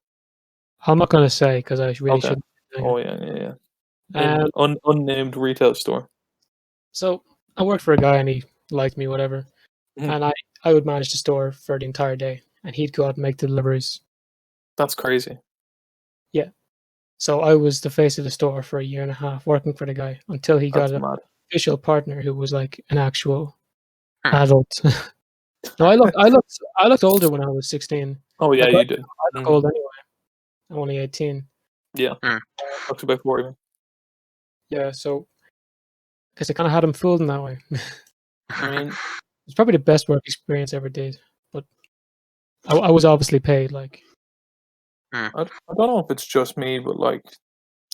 I'm not going to say because I really Okay. shouldn't. Oh yeah. In unnamed retail store. So I worked for a guy and he liked me, whatever. Mhm. And I would manage the store for the entire day, and he'd go out and make the deliveries. That's crazy. Yeah. So I was the face of the store for a year and a half, working for the guy until he got That's an mad. official partner who was like an actual adult. No, I looked older when I was 16. Oh yeah, Like, you did. I look old anyway. I'm only 18. Yeah. Looks about 40. Yeah, so because I kind of had him fooled in that way. I mean, It's probably the best work experience I ever did, but I was obviously paid. Like, I don't know if it's just me, but like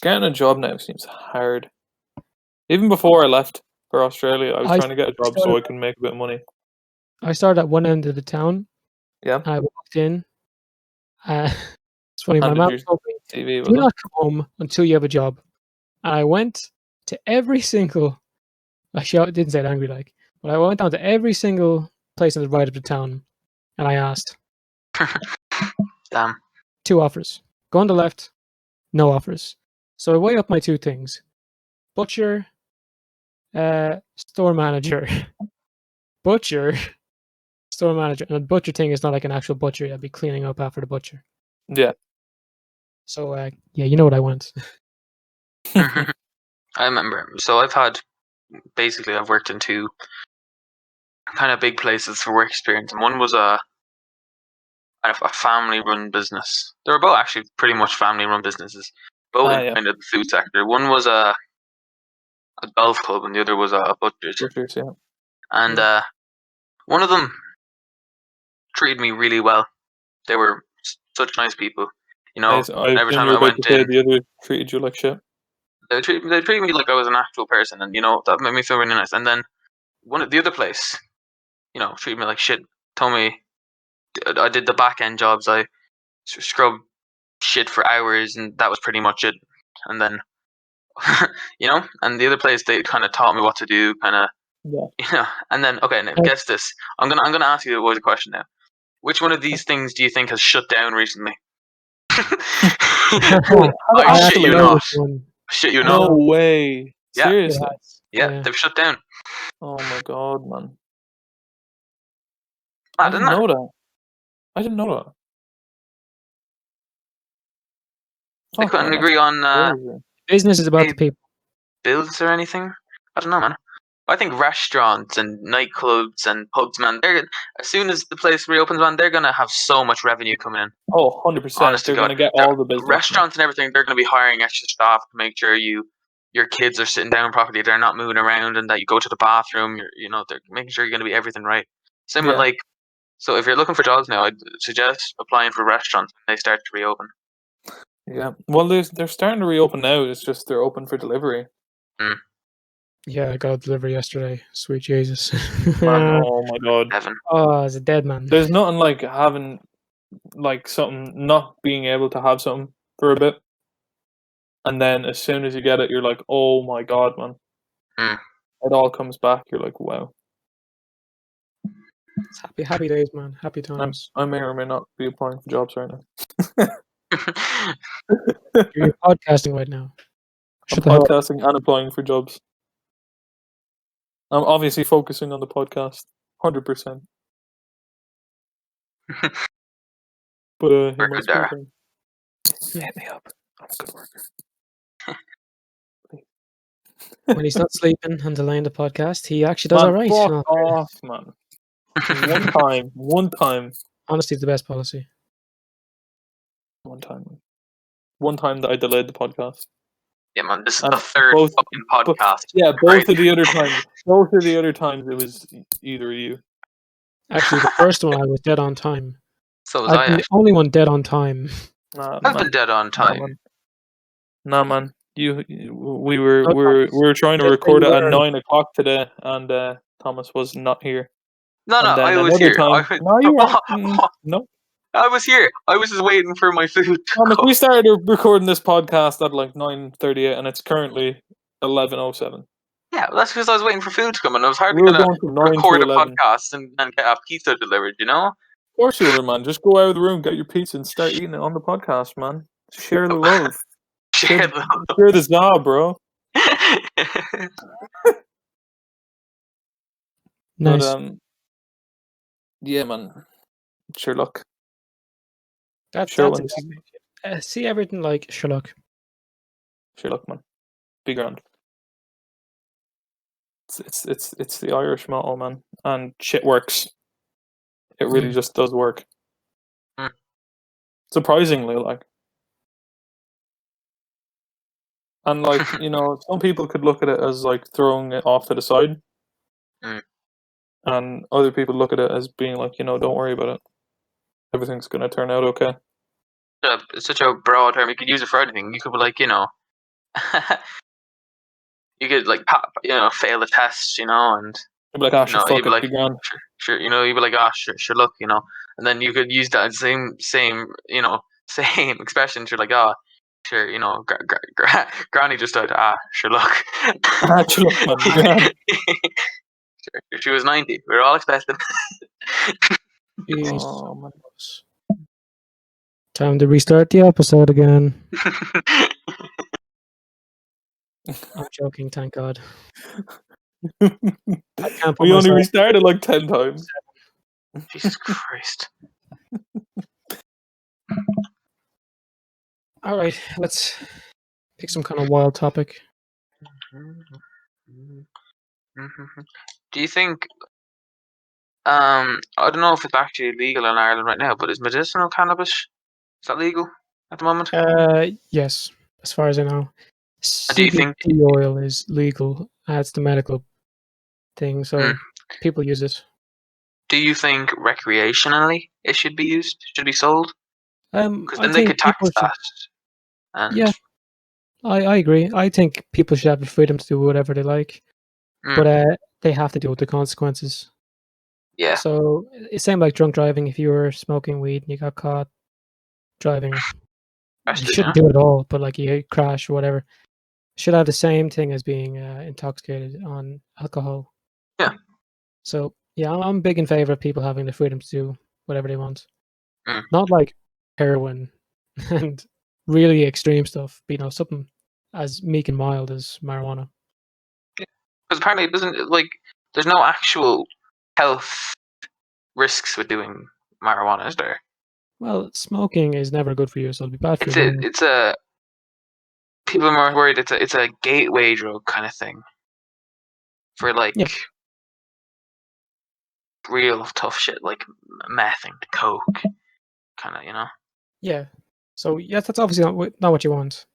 getting a job now seems hard. Even before I left for Australia, I was trying to get a job so I can make a bit of money. I started at one end of the town. Yeah. I walked in. It's funny. My Handed mom your told me, CV "Do with them. not come home until you have a job." And I went to every single. Actually, I didn't say it angry like, but I went down to every single place on the right of the town, and I asked. Damn. 2 offers. Go on the left, no offers. So I weigh up my 2 things: butcher, store manager, butcher, store manager. And the butcher thing is not like an actual butcher. I'd be cleaning up after the butcher. Yeah. So yeah, you know what I want. I remember. So I've worked in 2 kind of big places for work experience, and one was a family-run business. They were both actually pretty much family-run businesses, both in Yeah. kind of the food sector. One was a golf club, and the other was a butcher's. Butchers, yeah. And one of them treated me really well. They were such nice people. You know, every time I went in, the other treated you like shit. they treated me like I was an actual person, and you know that made me feel really nice. And then one at the other place, you know, treated me like shit. Told me I did the back end jobs. I scrubbed shit for hours, and that was pretty much it. And then, you know, and the other place they kind of taught me what to do, kind of, Yeah. you know. And then, okay, now guess this. I'm gonna ask you a question now. Which one of these things do you think has shut down recently? I shit you not. Shit you No not. way. Yeah. Seriously. Yeah, they've shut down. Oh my god, man. I didn't know that. I didn't know that. They couldn't agree on Business is about the people. bills or anything. I don't know, man. I think restaurants and nightclubs and pubs, man, as soon as the place reopens, man, they're gonna have so much revenue coming in. Oh, 100%. Honest to They're God, going to get all the business. Restaurants and everything, they're going to be hiring extra staff to make sure your kids are sitting down properly, they're not moving around, and that you go to the bathroom. They're making sure you're going to be everything right. Same with like, so if you're looking for jobs now, I'd suggest applying for restaurants when they start to reopen. Yeah, well, they're starting to reopen now. It's just they're open for delivery. Yeah, I got a delivery yesterday. Sweet Jesus. Man, oh my god. Heaven. Oh, it's a dead man. There's nothing like having like something, not being able to have something for a bit, and then as soon as you get it, you're like, oh my god, man. It all comes back. You're like, wow. It's happy days, man. Happy times. I may or may not be applying for jobs right now. You're podcasting right now. I'm podcasting and applying for jobs. I'm obviously focusing on the podcast, 100%. But Worker Dara. Hit me up. I'm a good worker. When he's not sleeping and delaying the podcast, he actually does all right. Fuck off, man. One time. Honesty is the best policy. One time that I delayed the podcast. Yeah, man, this is the third fucking podcast. Both of the other times it was either of you. Actually, the first one I was dead on time. So was I. The only one dead on time. I've been dead on time. Nah, man. We were trying to record it at 9 o'clock today, and Thomas was not here. No, And then I was another here. time, no, you weren't. No, I was here. I was just waiting for my food to Thomas, come. we started recording this podcast at like 9:38, and it's currently 11:07. Yeah, well, that's because I was waiting for food to come, and I was hardly We were going going to from 9 record to a 11. podcast and get a pizza delivered, you know? Of course you were, man. Just go out of the room, get your pizza, and start eating it on the podcast, man. Share the love. Share Share the za, bro. Nice. But yeah, man. Sherlock. That's Sure that's ones. exactly. See everything like Sherlock. Sherlock, man. Be grand. It's the Irish motto, man, and shit works. It really just does work. Mm. Surprisingly, like, and like some people could look at it as like throwing it off to the side, and other people look at it as being like, don't worry about it. Everything's gonna turn out okay. It's such a broad term. You could use it for anything. You could be like, you could like, fail the test, and You'd be like, you'd be like, be grand. sure, you'd be like, sure, look, and then you could use that same, same expression. You're like, sure, Granny just died. Sure, look. Sure, look, man, be grand. Sure, she was 90. We were all expecting. Jeez. Oh, man. Time to restart the episode again. I'm joking, thank God. I can't put We only myself- restarted like 10 times. Jesus Christ. Alright, let's pick some kind of wild topic. Do you think I don't know if it's actually legal in Ireland right now, but is medicinal cannabis, is that legal at the moment? Yes, as far as I know. Do you think- CBD oil is legal. It's the medical thing, so people use it. Do you think recreationally it should be used? Should be sold? Because I then they think could tax people should- that. And Yeah. I agree. I think people should have the freedom to do whatever they like, but they have to deal with the consequences. yeah. So it's same like drunk driving. If you were smoking weed and you got caught driving, you Arrested, shouldn't do it all. But like you crash or whatever, should have the same thing as being intoxicated on alcohol. Yeah. So yeah, I'm big in favor of people having the freedom to do whatever they want. Mm. Not like heroin and really extreme stuff. But, something as meek and mild as marijuana. Because apparently it doesn't, like, there's no actual health risks with doing marijuana, is there? Well, smoking is never good for you, so it'll be bad for you. It's a people are more worried it's a gateway drug kind of thing for like Yeah. real tough shit like meth and coke, kind of, Yeah. So yes, that's obviously not what you want.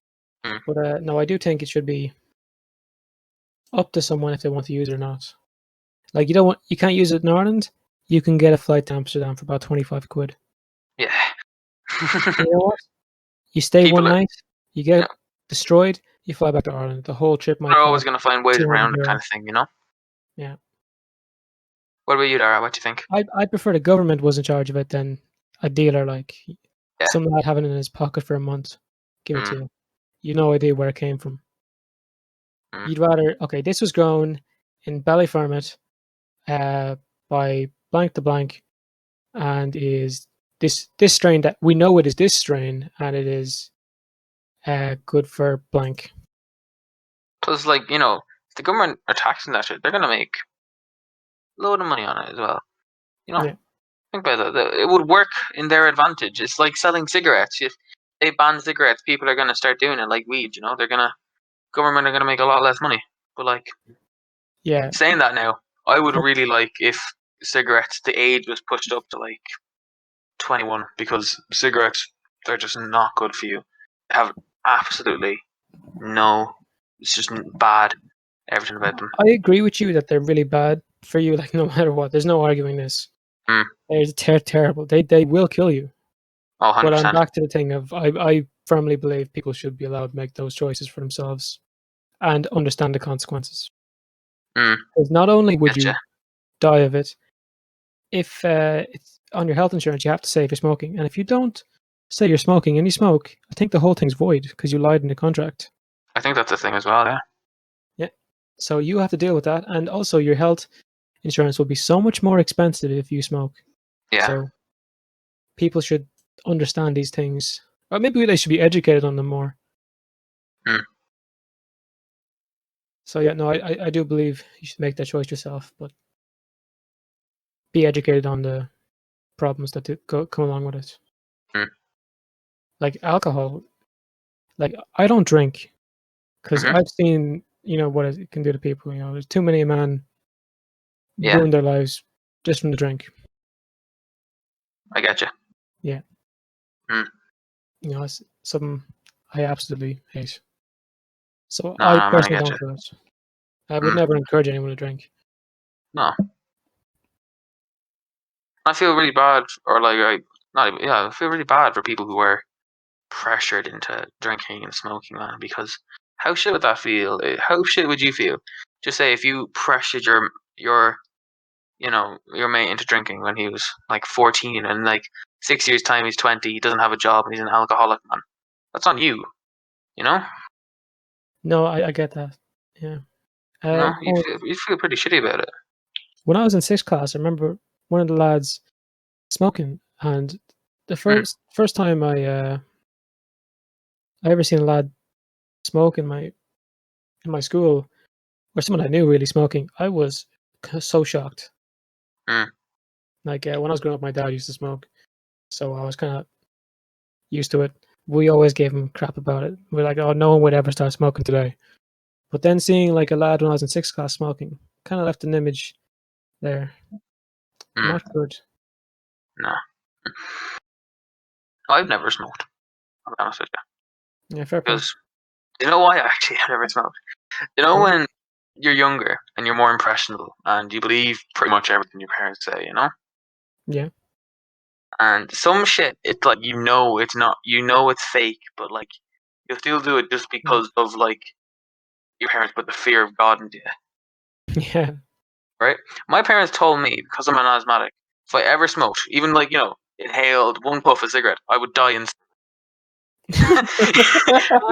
Mm. But no, I do think it should be up to someone if they want to use it or not. Like you can't use it in Ireland. You can get a flight to Amsterdam for about 25 quid. Yeah. You know what? You stay People one are- night, you get destroyed, you fly back to Ireland. The whole trip might They're always cost going to find ways 200 around it, euro. kind of thing, you know. Yeah. What about you, Dara? What do you think? I'd prefer the government was in charge of it than a dealer like some lad having it in his pocket for a month. Give it to you. You no idea where it came from. You'd rather, okay, this was grown in Ballyfermot by blank to blank, and is this strain that we know it is this strain, and it is good for blank. Plus, like, if the government are taxing that shit, they're going to make a load of money on it as well. Yeah. Think about that. It would work in their advantage. It's like selling cigarettes. If they ban cigarettes, people are going to start doing it like weed. Government are going to make a lot less money. But like, Yeah, saying that now, I would really like if cigarettes, the age was pushed up to like 21, because cigarettes, they're just not good for you. They have absolutely it's just bad, everything about them. I agree with you that they're really bad for you. Like no matter what, there's no arguing this. Mm. They're terrible. They will kill you. Oh, 100%. But I'm back to the thing of I firmly believe people should be allowed to make those choices for themselves and understand the consequences. Mm. Because not only would you Getcha. die of it, if it's on your health insurance, you have to say if you're smoking, and if you don't say you're smoking and you smoke, I think the whole thing's void because you lied in the contract. I think that's a thing as well. Yeah. Yeah. So you have to deal with that, and also your health insurance will be so much more expensive if you smoke. Yeah. So people should understand these things, or maybe they should be educated on them more. Mm. So yeah, no, I do believe you should make that choice yourself, but be educated on the problems that come along with it. Mm. Like alcohol, like I don't drink because Mhm. I've seen what it can do to people. There's too many man Yeah. ruin their lives just from the drink. I getcha. Yeah. Mm. It's something I absolutely hate. So No, I no, man, I personally don't getcha. do it. I would Mm. never encourage anyone to drink. No. I feel really bad, or like I feel really bad for people who are pressured into drinking and smoking, man. Because how shit would that feel? How shit would you feel? Just say if you pressured your your mate into drinking when he was like 14, and like 6 years time he's 20, he doesn't have a job, and he's an alcoholic, man. That's on you. You know? No, I get that. Yeah. No, Well, you feel pretty shitty about it. when I was in sixth class, I remember one of the lads smoking, and the Mm. first time I ever seen a lad smoke in my school, or someone I knew really smoking, I was so shocked. Mm. Like when I was growing up, my dad used to smoke, so I was kind of used to it. We always gave him crap about it. We're like, oh, no one would ever start smoking today. But then seeing like a lad when I was in sixth class smoking, kind of left an image there. Mm. Not good. No. I've never smoked, I'll be honest with you. Yeah, fair play. Because you know why actually I've never smoked? You know Yeah. when you're younger and you're more impressionable and you believe pretty much everything your parents say, you know? Yeah. And some shit, it's like it's not, it's fake, but like you'll still do it just because of like your parents put the fear of God into you, Yeah. right? My parents told me because I'm an asthmatic, if I ever smoked, even like inhaled one puff of cigarette, I would die instantly.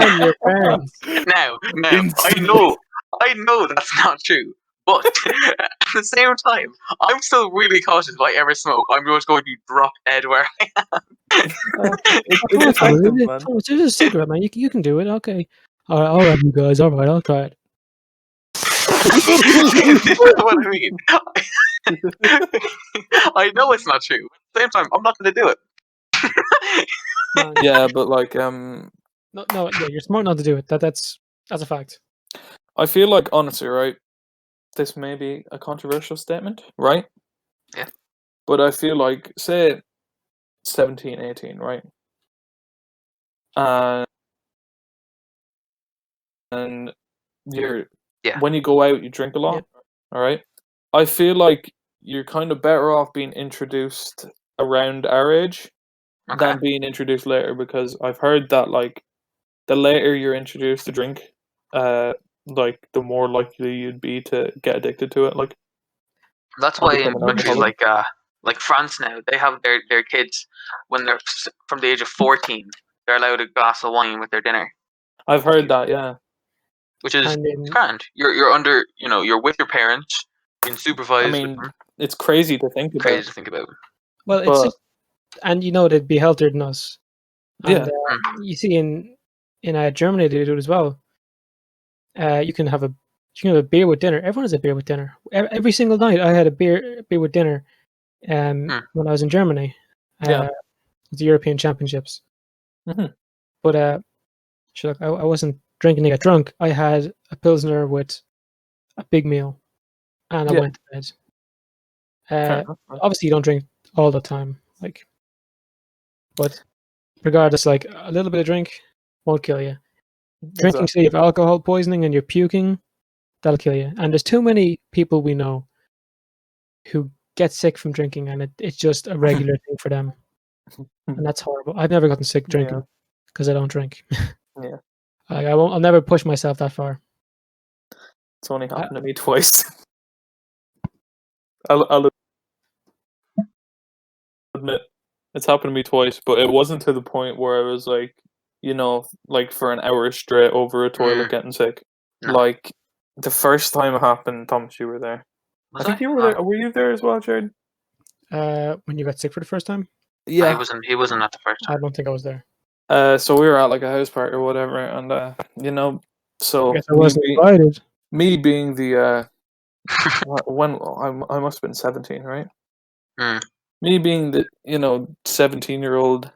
And your parents. Now, Instantly. I know that's not true, but at the same time, I'm still really cautious. If I ever smoke, I'm just going to drop dead where I am. It's Thomas, effective, man. Thomas, there's a cigarette, man. You can do it. Okay. All right, you guys. All right, I'll try it. You know what I mean? I know it's not true. At the same time, I'm not going to do it. Man, Yeah, but like no, yeah, you're smart not to do it. That's a fact. I feel like honestly, right? This may be a controversial statement, right? Yeah. But I feel like say 17, 18, right? And you're Yeah. when you go out you drink a lot, Yeah. all right? I feel like you're kind of better off being introduced around our age Okay. than being introduced later, because I've heard that like the later you're introduced to drink, like the more likely you'd be to get addicted to it, like That's or why become in an countries alcoholic. like France now, they have their kids when they're from the age of 14, they're allowed a glass of wine with their dinner, I've heard that, yeah. which is And in grand. You're under, you're with your parents, being I supervised with mean, them. it's crazy to think about, Crazy to think about. well, it's but just, and they'd be healthier than us. And yeah, Mm. you see in Germany they do it as well. You can have a beer with dinner. Everyone has a beer with dinner. Every single night I had a beer with dinner. Mm. When I was in Germany, Yeah. the European Championships. Mhm. But sure, look, I wasn't drinking to get drunk. I had a pilsner with a big meal, and I Yeah. went to bed. Fair enough, man. Obviously, you don't drink all the time, but regardless, like a little bit of drink won't kill you. Drinking, Exactly. say, you have alcohol poisoning and you're puking, that'll kill you. And there's too many people we know who get sick from drinking, and it's just a regular thing for them, and that's horrible. I've never gotten sick Yeah. drinking. because I don't drink. Yeah. I won't. I'll never push myself that far. It's only happened to me twice. I'll admit it's happened to me twice, but it wasn't to the point where I was like, like for an hour straight over a toilet getting sick. No. Like the first time it happened, Thomas, you were there. Was I think you were there. Were you there as well, Jared? When you got sick for the first time? Yeah. He wasn't at the first I time. don't think I was there. So we were at like a house party or whatever, and so I guess I wasn't invited. me being the when I must have been 17, right? Mm. Me being the 17-year-old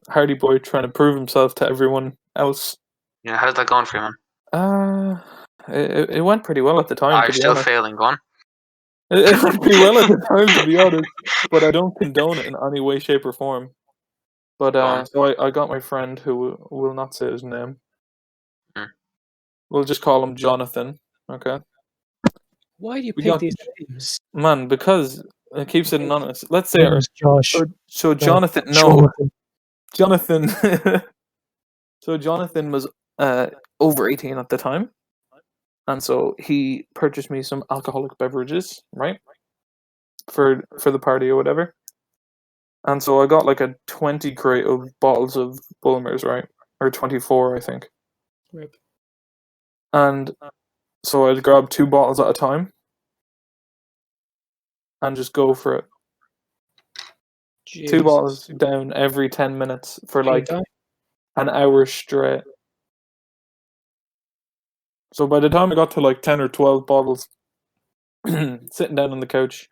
hardy boy trying to prove himself to everyone else. Yeah, how's that going for you, man? It went pretty well at the time. You're To be still honest, failing, go on. it went pretty well at the time, to be honest. But I don't condone it in any way, shape, or form. But so I got my friend who will not say his name. Mm. We'll just call him Jonathan. Okay. Why do you We pick got- these names? Man, because it keeps it anonymous. Let's say Name's Josh. so Jonathan. No, Jonathan. So Jonathan was over 18 at the time, and so he purchased me some alcoholic beverages, right, for the party or whatever. And so I got like a 20 crate of bottles of Bulmers, right, or 24, I think. Rip. And so I'd grab 2 bottles at a time and just go for it. 2 Jesus. bottles down every 10 minutes for like Anytime. an hour straight. So by the time I got to like 10 or 12 bottles, sitting down on the couch,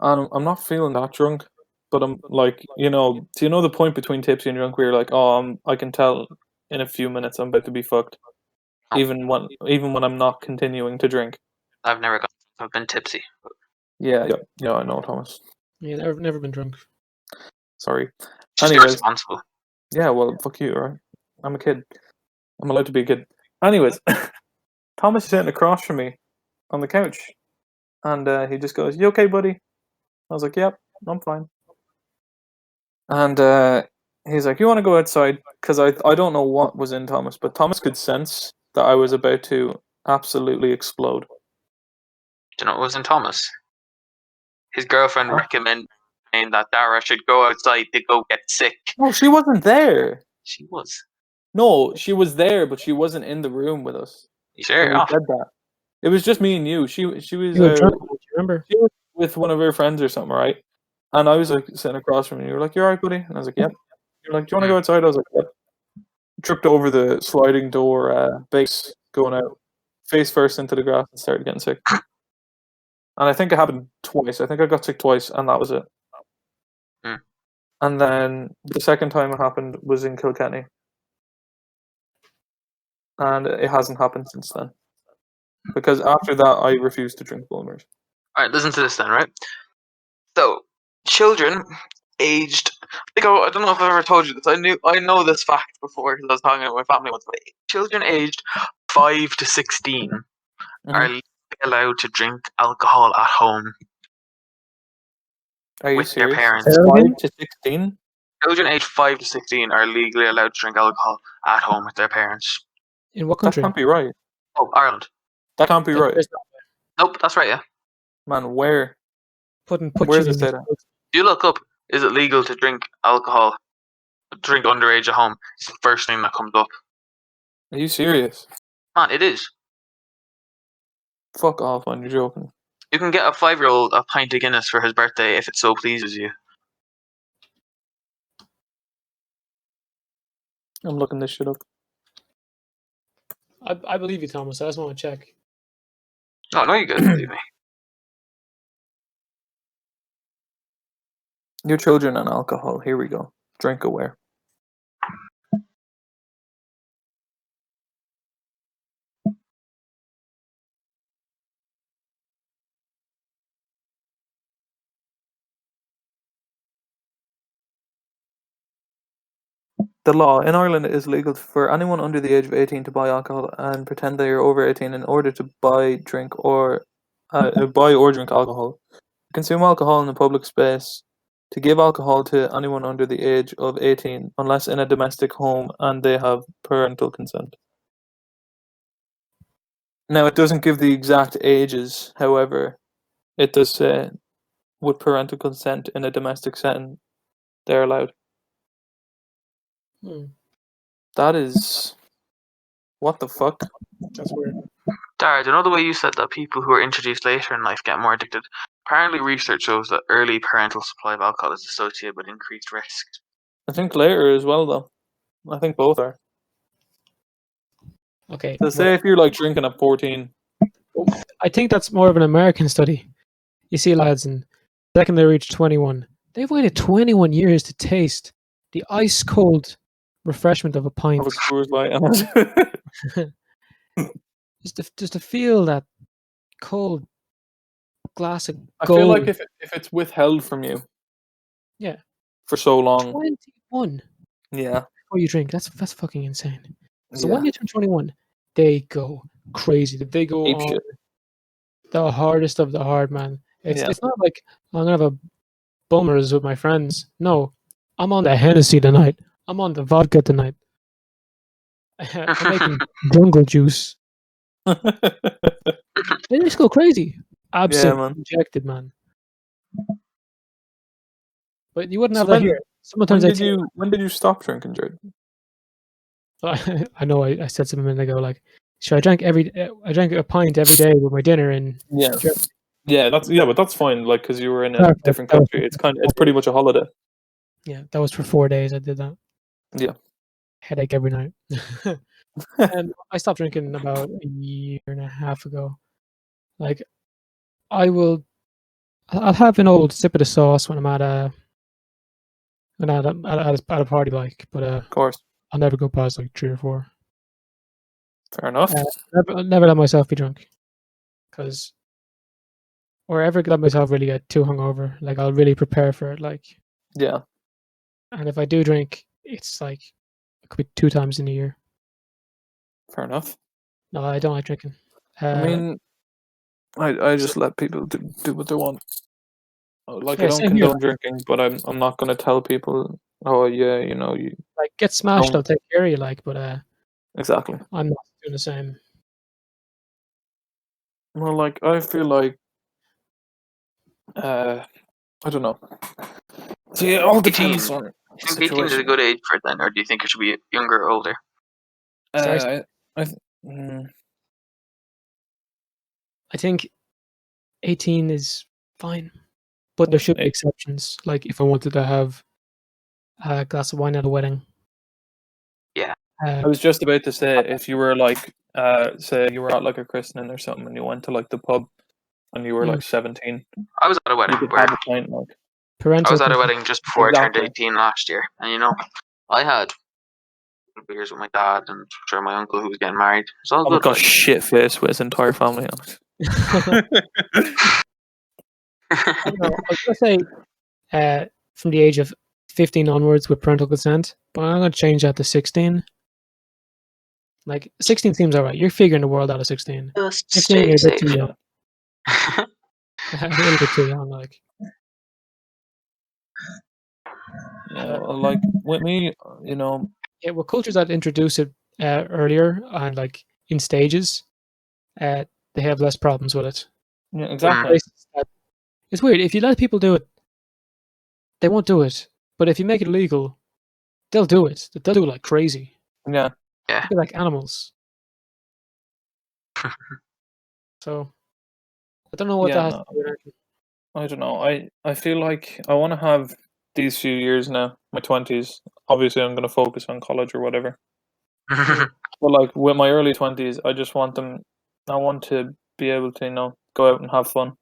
and I'm not feeling that drunk, but I'm like, do you know the point between tipsy and drunk where you're like, oh, I can tell in a few minutes I'm about to be fucked, Oh. even when I'm not continuing to drink. I've been tipsy. Yeah, I know, Thomas. Yeah, never been drunk. Sorry. Just Anyways, irresponsible. yeah, well, fuck you, right? I'm a kid. I'm allowed to be a kid. Anyways, Thomas is sitting across from me on the couch, and he just goes, "You okay, buddy?" I was like, "Yep, I'm fine." And he's like, "You want to go outside?" Because I don't know what was in Thomas, but Thomas could sense that I was about to absolutely explode. Do you know what was in Thomas? His girlfriend recommended that Dara should go outside to go get sick. No, she wasn't there. She was. No, she was there, but she wasn't in the room with us. You sure? When we said that. It was just me and you. She was. You were drunk, do you remember? She was with one of her friends or something, right? And I was like sitting across from you. You were like, "You alright, buddy?" And I was like, "Yep." You're like, "Do you want to go outside?" I was like, "Yep." Tripped over the sliding door base going out, face first into the grass, and started getting sick. And I think it happened twice. I think I got sick twice, and that was it. Mm. And then the second time it happened was in Kilkenny, and it hasn't happened since then. Because after that, I refused to drink Bulmers. Alright, listen to this then, right? So, children aged. I don't know if I've ever told you this. I know this fact before because I was talking to my family once. But children aged 5 to 16 are legally allowed to drink alcohol at home. Are you with serious? their parents. 5 to 16? Children aged 5 to 16 are legally allowed to drink alcohol at home with their parents. In what That country? can't be right. Oh, Ireland. That can't be right. Nope, that's right, yeah. Man, where? Put Where's you it in say the- that? If you look up, is it legal to drink alcohol, drink underage at home? It's the first thing that comes up. Are you serious? Man, it is. Fuck off, man. You're joking. You can get a 5-year-old a pint of Guinness for his birthday if it so pleases you. I'm looking this shit up. I believe you, Thomas. I just want to check. No, you guys believe me. Your children and alcohol. Here we go. Drink aware. The law in Ireland it is legal for anyone under the age of 18 to buy alcohol and pretend they are over 18 in order to buy, drink, or drink alcohol. Consume alcohol in a public space to give alcohol to anyone under the age of 18 unless in a domestic home and they have parental consent. Now, it doesn't give the exact ages, however, it does say with parental consent in a domestic setting, they're allowed. Hmm, That is. What the fuck? that's weird. Dara, do you know the way you said that people who are introduced later in life get more addicted? Apparently, research shows that early parental supply of alcohol is associated with increased risk. I think later as well, though. I think both are. Okay, So, say if you're like drinking at 14. I think that's more of an American study. You see lads, and the second they reach 21, they've waited 21 years to taste the ice cold refreshment of a pint. Of a Coors Light. just to feel that cold glass of I gold. feel like if it's withheld from you, Yeah, for so long, 21 yeah, before you drink, that's fucking insane. So yeah, when they turn 21, they go crazy. They go ape on shit. the hardest of the hard, man. It's Yeah. it's not like I'm gonna have a bummers with my friends. No, I'm on the Hennessy tonight. I'm on the vodka tonight. I'm making jungle juice. They just go crazy. Absolutely man. injected, man. But you wouldn't So have that here. Someone turns 18. when did you stop drinking, Jared? I know I said something a minute ago. Like, sure, I drank a pint every day with my dinner in Yeah. Germany. Yeah, but that's fine. Like, because you were in a Perfect. different That was country, it's pretty much a holiday. Yeah, that was for 4 days. I did that. Yeah. Headache every night. And I stopped drinking about a year and a half ago. Like, I'll have an old sip of the sauce when I'm at a party, like, but Of course. I'll never go past like 3 or 4. Fair enough. Never let myself be drunk, or ever let myself really get too hungover. Like, I'll really prepare for it. Like, Yeah. and if I do drink, it's like it could be 2 times in a year. Fair enough. No, I don't like drinking. I mean, I just let people do what they want. Like, I Yeah, don't same here. condone drinking, but I'm not gonna tell people, oh yeah, you Like, get smashed, don't I'll take care of you. Like, but exactly. I'm not doing the same. Well, like I feel like I don't know. See, it all 18. depends Do on you the think 18 is a situation. good age for it then, or do you think it should be younger or older? Sorry? I th- mm, I think 18 is fine, but there should be eh, exceptions. Like, if I wanted to have a glass of wine at a wedding. Yeah. I was just about to say, if you were like, say you were at like a christening or something, and you went to like the pub, and you were like 17, I was at a you wedding could where have a pint, like I Parental was at a consent. wedding just before I turned exactly. 18 last year, and I had beers with my dad and sure my uncle who was getting married. It's all I'm good. got Like. shit face with his entire family on it. I don't know. I was gonna say from the age of 15 onwards with parental consent, but I'm gonna change that to 16. Like, 16 seems alright. You're figuring the world out at 16. Just 15, stay you're a bit too safe. young. A little bit too young. Like, Yeah, well, like with me, yeah, well, cultures that introduce it earlier and like in stages, they have less problems with it. yeah, Mm. exactly. Places that, it's weird. If you let people do it, they won't do it. But if you make it illegal, they'll do it. They'll do it like crazy. Yeah, Yeah. They'll be like animals. So I don't know what yeah. that has No, to do with anything. I don't know. I feel like I want to have these few years now, my 20s. Obviously, I'm going to focus on college or whatever. But like with my early 20s, I just want them. I want to be able to, go out and have fun,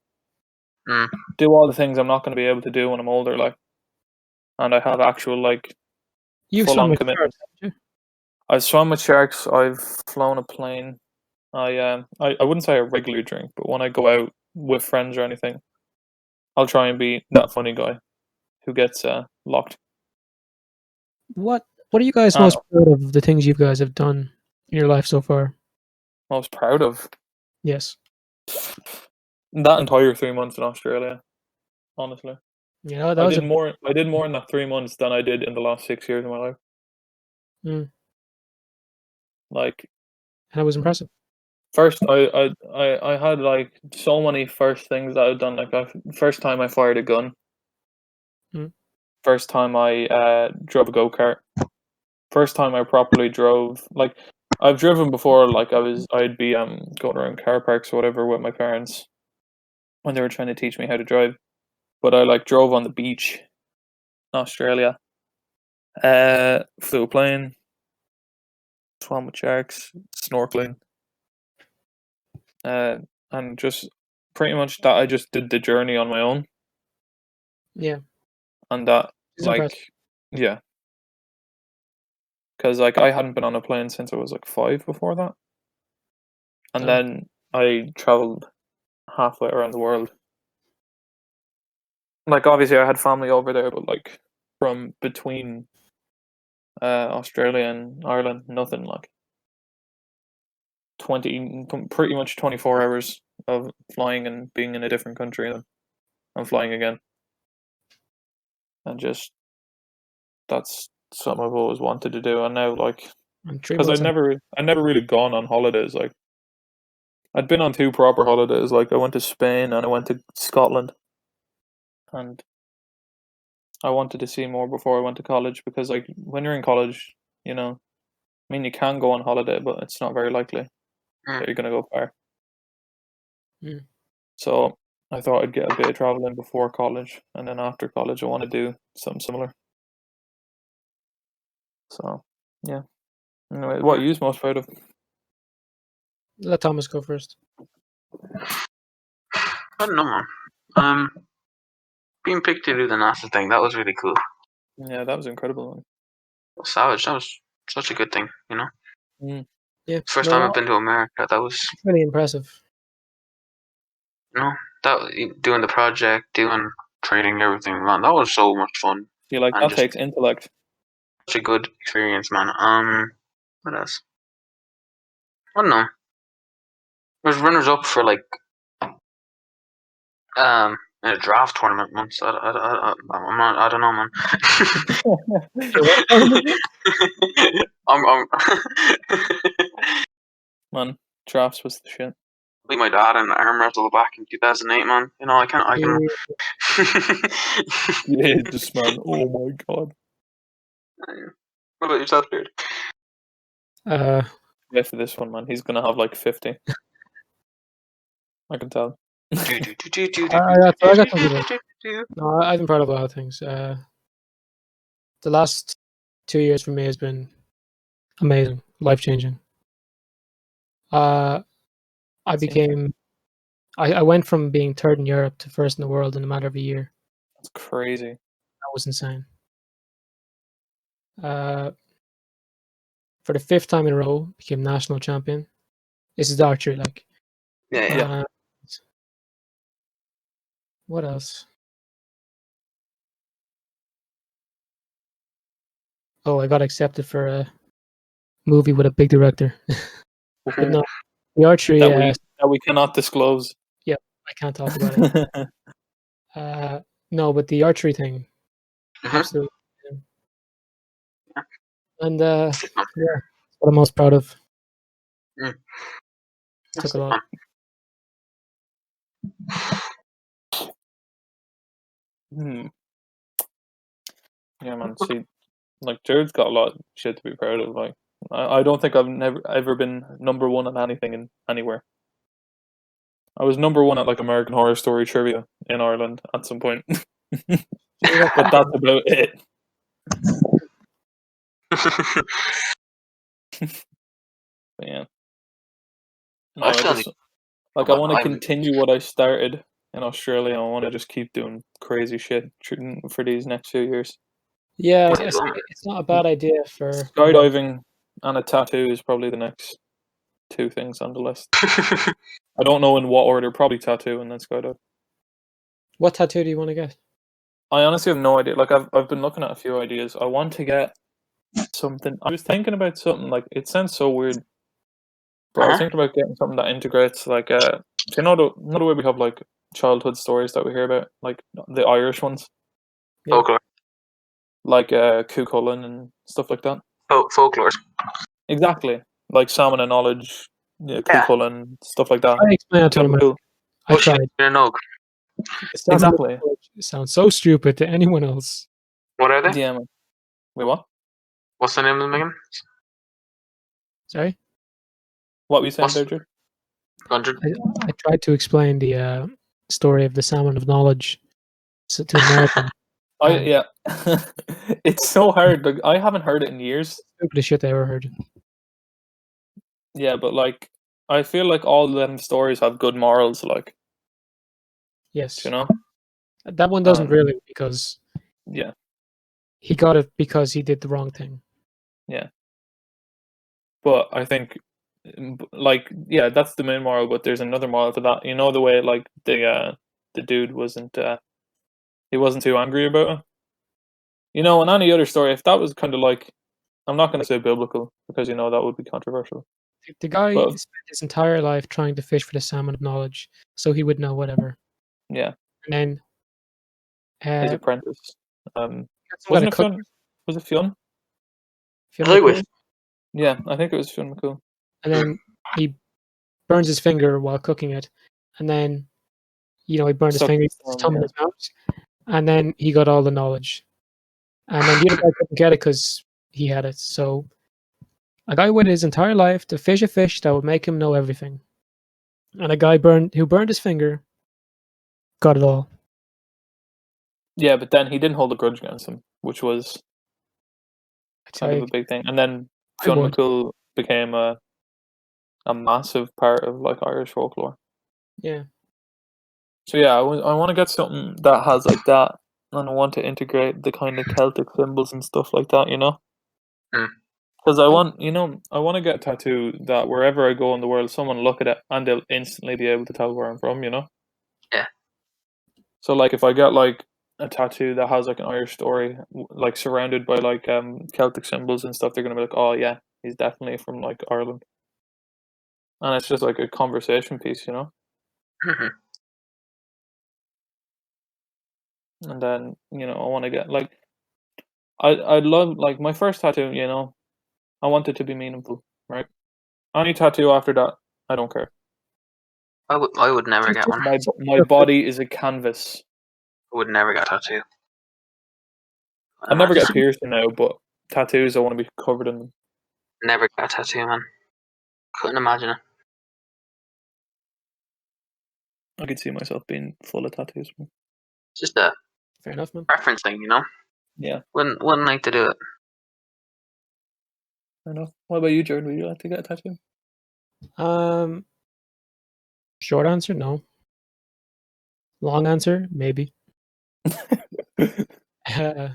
Mm. do all the things I'm not going to be able to do when I'm older. Like, and I have actual like You've full swum on with commitment. sharks, haven't I've swum with sharks. I've flown a plane. I wouldn't say I regularly drink, but when I go out with friends or anything, I'll try and be that funny guy who gets locked. you? What are you guys And most proud of the things you guys have done in your life so far? most proud of Yes. that entire 3 months in Australia, honestly. You know, that I was did more. I did more in that 3 months than I did in the last 6 years of my life. and Like it was impressive. first, I had like so many first things that I've done. Like first time I fired a gun. Mm. First time I drove a go-kart. First time I properly drove. Like I've driven before. Like I'd be going around car parks or whatever with my parents when they were trying to teach me how to drive. But I like drove on the beach in Australia. Flew a plane, swam with sharks, snorkeling, and just pretty much that I just did the journey on my own, Yeah, and that it's impressive. like yeah, because like I hadn't been on a plane since I was like 5 before that, and Oh. then I traveled halfway around the world. Like obviously I had family over there, but like from between Australia and Ireland, nothing like pretty much 24 hours of flying and being in a different country and flying again, and just that's something I've always wanted to do. And now like And 3 because months. I never really gone on holidays. Like I'd been on 2 proper holidays. Like I went to Spain and I went to Scotland, and I wanted to see more before I went to college, because like when you're in college, you know, I mean you can go on holiday, but it's not very likely that you're gonna go far. Mm. So I thought I'd get a bit of traveling before college, and then after college I want to do something similar. So yeah. Anyway, what are you most proud of? Let Thomas go first. I don't know, man. Being picked to do the NASA thing, that was really cool. Yeah, that was incredible. Savage. That was such a good thing, you know. Mm. Yeah, First no, time I've been to America. That was, it's really impressive. you know, doing the project, doing trading, everything, man. That was so much fun See, like and that just takes intellect. such a good experience, man. What else? I don't know. There's runners up for like in a draft tournament once. I'm not. I don't know, man. I'm Man, drafts was the shit. beat my dad in arm wrestle back in 2008, man. You know, I can. Yeah, just man. Oh my god. What about yourself, dude? Uh, Yeah, for this one, man, he's gonna have like 50. I can tell. I got something. No, I've been proud of a lot of things. The last 2 years for me has been amazing, life changing. I went from being third in Europe to first in the world in a matter of a year. That's crazy. That was insane. For the 5th time in a row, became national champion. This is archery, like. Yeah. What else? Oh, I got accepted for a movie with a big director. But no, the archery. that we cannot disclose. Yeah, I can't talk about it. No, but the archery thing, absolutely. And yeah, that's what I'm most proud of. Took a lot. Yeah, man. See, like Jared's got a lot of shit to be proud of. Like, I don't think I've never ever been number one at anything in anywhere. I was number one at like American Horror Story trivia in Ireland at some point, but that's about it. But yeah. No, I want to continue what I started in Australia. I want to just keep doing crazy shit for these next few years. Yeah, it's not a bad idea for skydiving and a tattoo is probably the next 2 things on the list. I don't know in what order. Probably tattoo and then skydive. What tattoo do you want to get? I honestly have no idea. Like I've been looking at a few ideas. I want to get something. I was thinking about something like, it sounds so weird, but I was thinking about getting something that integrates like you know the way we have like childhood stories that we hear about, like the Irish ones. Yeah. Folklore. like Cuchulainn and stuff like that. Folklore. Exactly, like salmon and knowledge, Yeah. Cuchulainn, stuff like that. I explained it to Cool, him. cool. I tried. Exactly. It sounds so stupid to anyone else. What are they? Yeah, man. Wait, what? What's the name of them again? Sorry, What were you saying What's there, Drew? 100? I tried to explain the story of the salmon of knowledge to an American. And Yeah, it's so hard. Like, I haven't heard it in years. stupidest shit I ever heard. Yeah, but like, I feel like all them stories have good morals. Like, Yes, you know. that one doesn't Um, really, because Yeah, he got it because he did the wrong thing. yeah. But I think, like, yeah, that's the main moral. But there's another moral to that. You know, the way like the dude wasn't he wasn't too angry about it. You know, in any other story, if that was kind of like, I'm not going to say biblical because you know that would be controversial. The guy But spent his entire life trying to fish for the salmon of knowledge, so he would know whatever. yeah, And then his uh, apprentice. got some kind Wasn't of it cook. Fionn? Was it Fionn? Feel I like with. Yeah, I think it was Fionn McCool. and then he burns his finger while cooking it, and then he burned his Sucked finger, his his thumb, tongue in yeah. his mouth, and then he got all the knowledge. And then the other guy couldn't get it because he had it. So a guy waited his entire life to fish a fish that would make him know everything, and a guy who burned his finger got it all. Yeah, but then he didn't hold a grudge against him, which was It's kind of a like big thing. And then I Fionn would, McCool became a massive part of like Irish folklore. yeah. So yeah, I want to get something that has like that, and I want to integrate the kind of Celtic symbols and stuff like that, you know. Hmm. Because I want, I want to get a tattoo that wherever I go in the world, someone look at it and they'll instantly be able to tell where I'm from, you know. Yeah. So like, if I get like a tattoo that has like an Irish story, like surrounded by like Celtic symbols and stuff, they're gonna be like, oh yeah, he's definitely from like Ireland, and it's just like a conversation piece, you know. Mhm. And then I want to get like I love like my first tattoo, I want it to be meaningful, right? Any tattoo after that, I don't care. I would never get one. My body is a canvas. I would never get a tattoo. I never get a Imagine. piercing now, but tattoos I want to be covered in them. Never get a tattoo, man. Couldn't imagine it. I could see myself being full of tattoos. It's just a Fair enough, man. preference thing, you know. Yeah, Wouldn't like to do it. fair enough. What about you, Jordan? Would you like to get a tattoo? Short answer, no. Long answer, maybe. I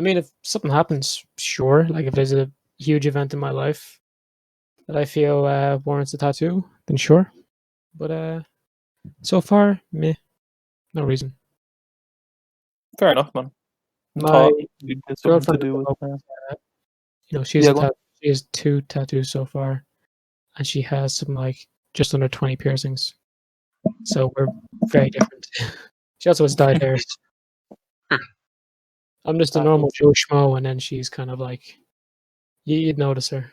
mean, if something happens, sure. Like if there's a huge event in my life that I feel warrants a tattoo, then sure. But so far, meh, no reason. Fair enough, man. I My thought you'd get something to girlfriend, do with. she has Yeah, go on. she has 2 tattoos so far, and she has some like just under 20 piercings. So we're very different. She also has dyed hair. I'm just a normal Joe Schmo, and then she's kind of like you'd notice her.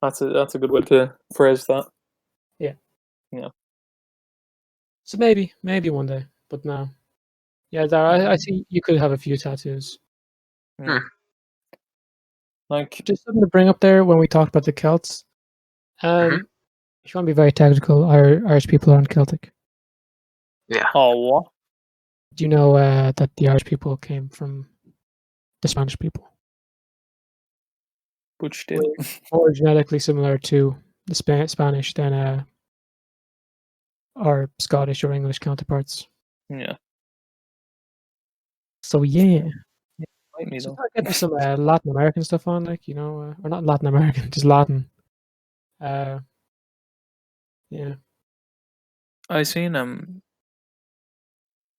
That's a good way to phrase that. Yeah. Yeah. So maybe one day, but no. Yeah, Dara, I see you could have a few tattoos. Like, Just something to bring up there when we talked about the Celts. Mhm. If you want to be very technical, Irish people aren't Celtic. Yeah. oh, what? Do you know that the Irish people came from the Spanish people? But still. More genetically similar to the Spanish than our Scottish or English counterparts. Yeah. So yeah, Like me so though. I'll get you some Latin American stuff on, like or not Latin American, just Latin. Yeah. I seen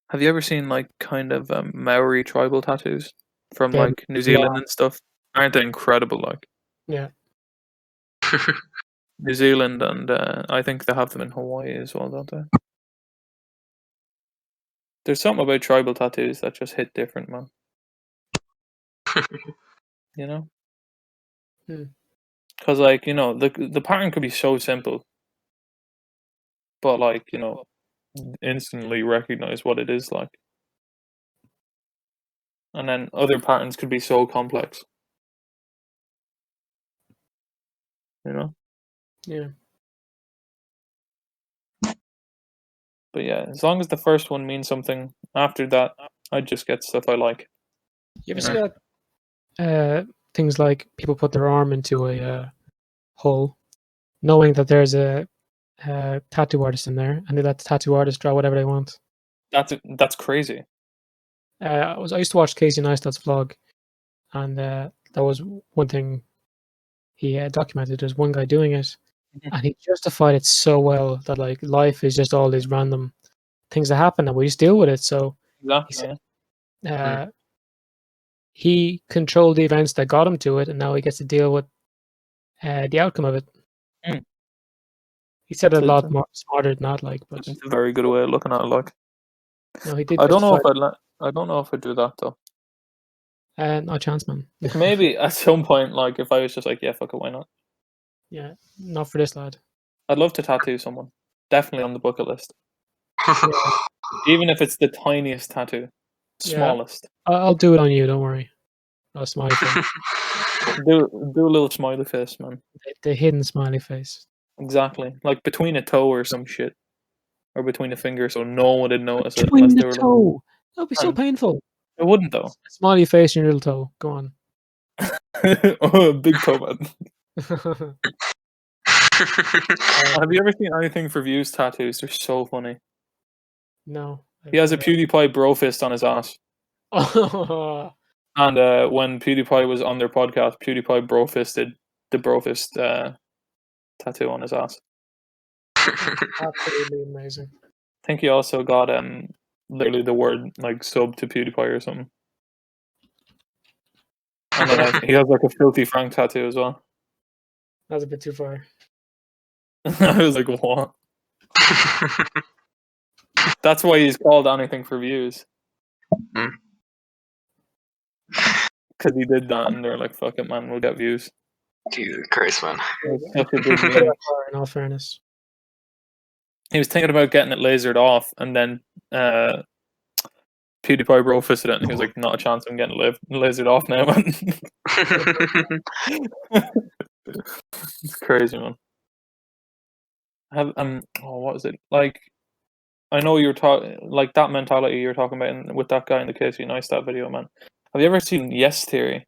Have you ever seen like kind of Maori tribal tattoos from They're like New Zealand and stuff? Aren't they incredible? Like yeah. New Zealand and I think they have them in Hawaii as well, don't they? There's something about tribal tattoos that just hit different, man. You know? Hmm. Because, like, you know, the pattern could be so simple, but, like, you know, instantly recognize what it is like. And then other patterns could be so complex. You know? Yeah. But yeah, as long as the first one means something, after that, I just get stuff I like. You ever You see know? that? Things like people put their arm into a hole, knowing that there's a tattoo artist in there, and they let the tattoo artist draw whatever they want. That's crazy. I used to watch Casey Neistat's vlog, and that was one thing he documented. There's one guy doing it, Mhm. and he justified it so well that like life is just all these random things that happen, and we just deal with it. So he Exactly. said Yeah. he controlled the events that got him to it, and now he gets to deal with the outcome of it. Mm. He said it a It's lot more smarter than that, like, but a very good way of looking at it. Like, no, he did I don't know justify if I don't know if I'd do that though. no chance, man. Like maybe at some point, like if I was just like, yeah, fuck it, why not? Yeah, not for this lad. I'd love to tattoo someone. Definitely on the bucket list. Yeah, Even if it's the tiniest tattoo, yeah. smallest. I'll do it on you. Don't worry. A smiley face, Do a little smiley face, man. the hidden smiley face. Exactly. Like between a toe or some shit. Or between a finger so no one would notice it Between unless the they were like, toe. That'd be so man, painful. it wouldn't though. A smiley face in your little toe. Go on. Oh, big toe man. Have you ever seen anything for views tattoos? They're so funny. No. He has a PewDiePie bro fist on his ass. And when PewDiePie was on their podcast, PewDiePie bro fisted the bro fist tattoo on his ass. Absolutely amazing. I think he also got literally the word like sub to PewDiePie or something. And then he has like a filthy Frank tattoo as well. That's a bit too far. I was like, what? That's why he's called anything for views. Mm. Because he did that and they're like, fuck it, man, we'll get views. Jesus Christ, man. It was such a good Bit meme. far, in all fairness. He was thinking about getting it lasered off, and then PewDiePie bro fisted it, and he was like, not a chance I'm getting lasered off now, man. It's crazy, man. What was it? Like, I know you're talking, like, that mentality you're talking about with that guy in the Casey Neistat video, man. Have you ever seen Yes Theory?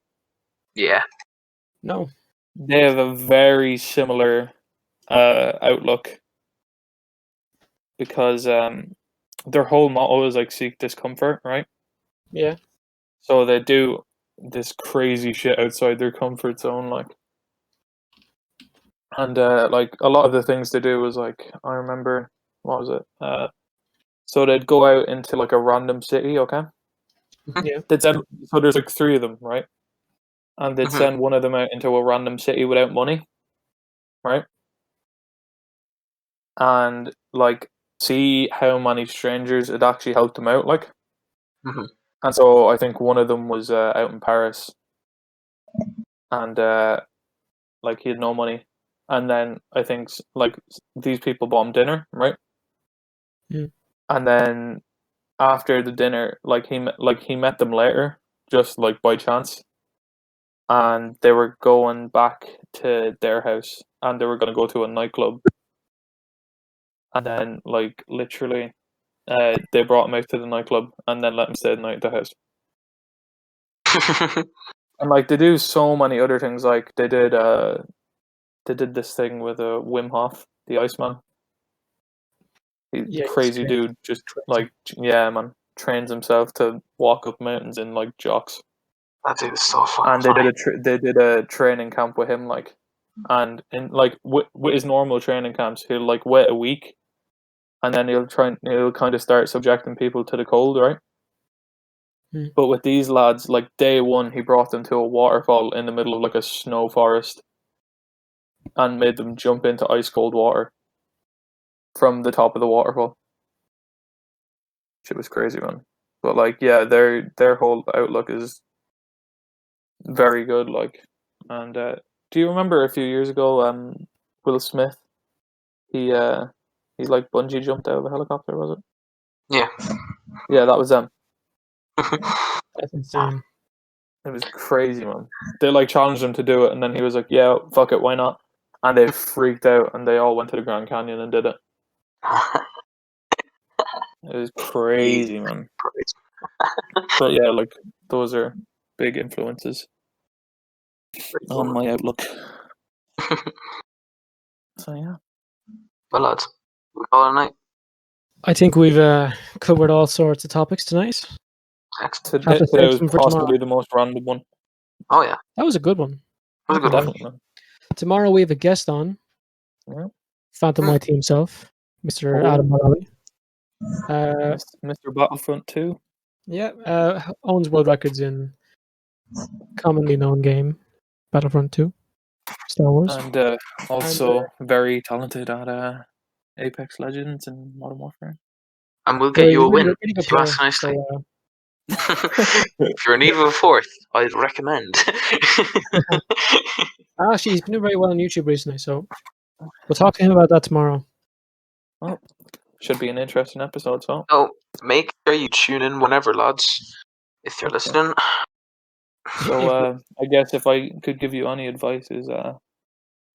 Yeah. No. They have a very similar outlook because their whole motto is like seek discomfort, right? Yeah. So they do this crazy shit outside their comfort zone, like, and like a lot of the things they do was like, I remember, what was it? So they'd go out into like a random city, okay? Yeah. They'd send, so there's like three of them, right? And they'd Mhm. send one of them out into a random city without money, right? And like see how many strangers it actually helped them out, like. Mhm. And so I think one of them was out in Paris, and like he had no money, and then I think like these people bought him dinner, right? Mm. And then after the dinner, like he met them later, just like by chance, and they were going back to their house, and they were going to go to a nightclub, and then like literally, they brought him out to the nightclub, and then let him stay the night at the house. And like they do so many other things, like they did this thing with Wim Hof, the Iceman. He's Yeah. crazy dude, just like, yeah, man, trains himself to walk up mountains in like jocks. That dude is so fucking And they funny. they did a training camp with him, like, and in like with his normal training camps, he'll like wait a week, and then he'll kind of start subjecting people to the cold, right? Hmm. But with these lads, like day one, he brought them to a waterfall in the middle of like a snow forest, and made them jump into ice cold water from the top of the waterfall. shit was crazy, man. But like, yeah, their whole outlook is very good. Like, and do you remember a few years ago, Will Smith? He like bungee jumped out of a helicopter, was it? Yeah. Yeah, that was them. That's insane. It was crazy, man. They like challenged him to do it, and then he was like, "Yeah, fuck it, why not?" And they freaked out, and they all went to the Grand Canyon and did it. It was crazy, man. But yeah, like those are big influences on my outlook. So yeah, Well, lads, we call it a night. I think we've covered all sorts of topics tonight. Excellent. Have to today save was some for tomorrow. possibly the most random one. Oh yeah, That was a good one. that was a good one. Definitely, man. Tomorrow we have a guest on. Yeah. Phantom Mighty himself, Mr. Oh. Adam Mullally. Mr. Battlefront 2. Yeah, owns world records in commonly known game Battlefront 2, Star Wars. And also very talented at Apex Legends and Modern Warfare. And we'll get you a win Really good if you ask player, nicely. so, If you're in need of a fourth, I'd recommend. actually, he's been doing very well on YouTube recently, so we'll talk to him about that tomorrow. Well, should be an interesting episode. So Oh, make sure you tune in whenever, lads, if you're listening. So I guess if I could give you any advice is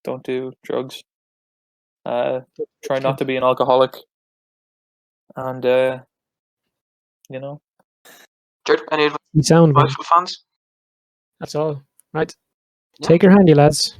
don't do drugs. Try not to be an alcoholic. And you know. Jared, any You sound advice man. for fans? That's all. Right. Take your handy, lads.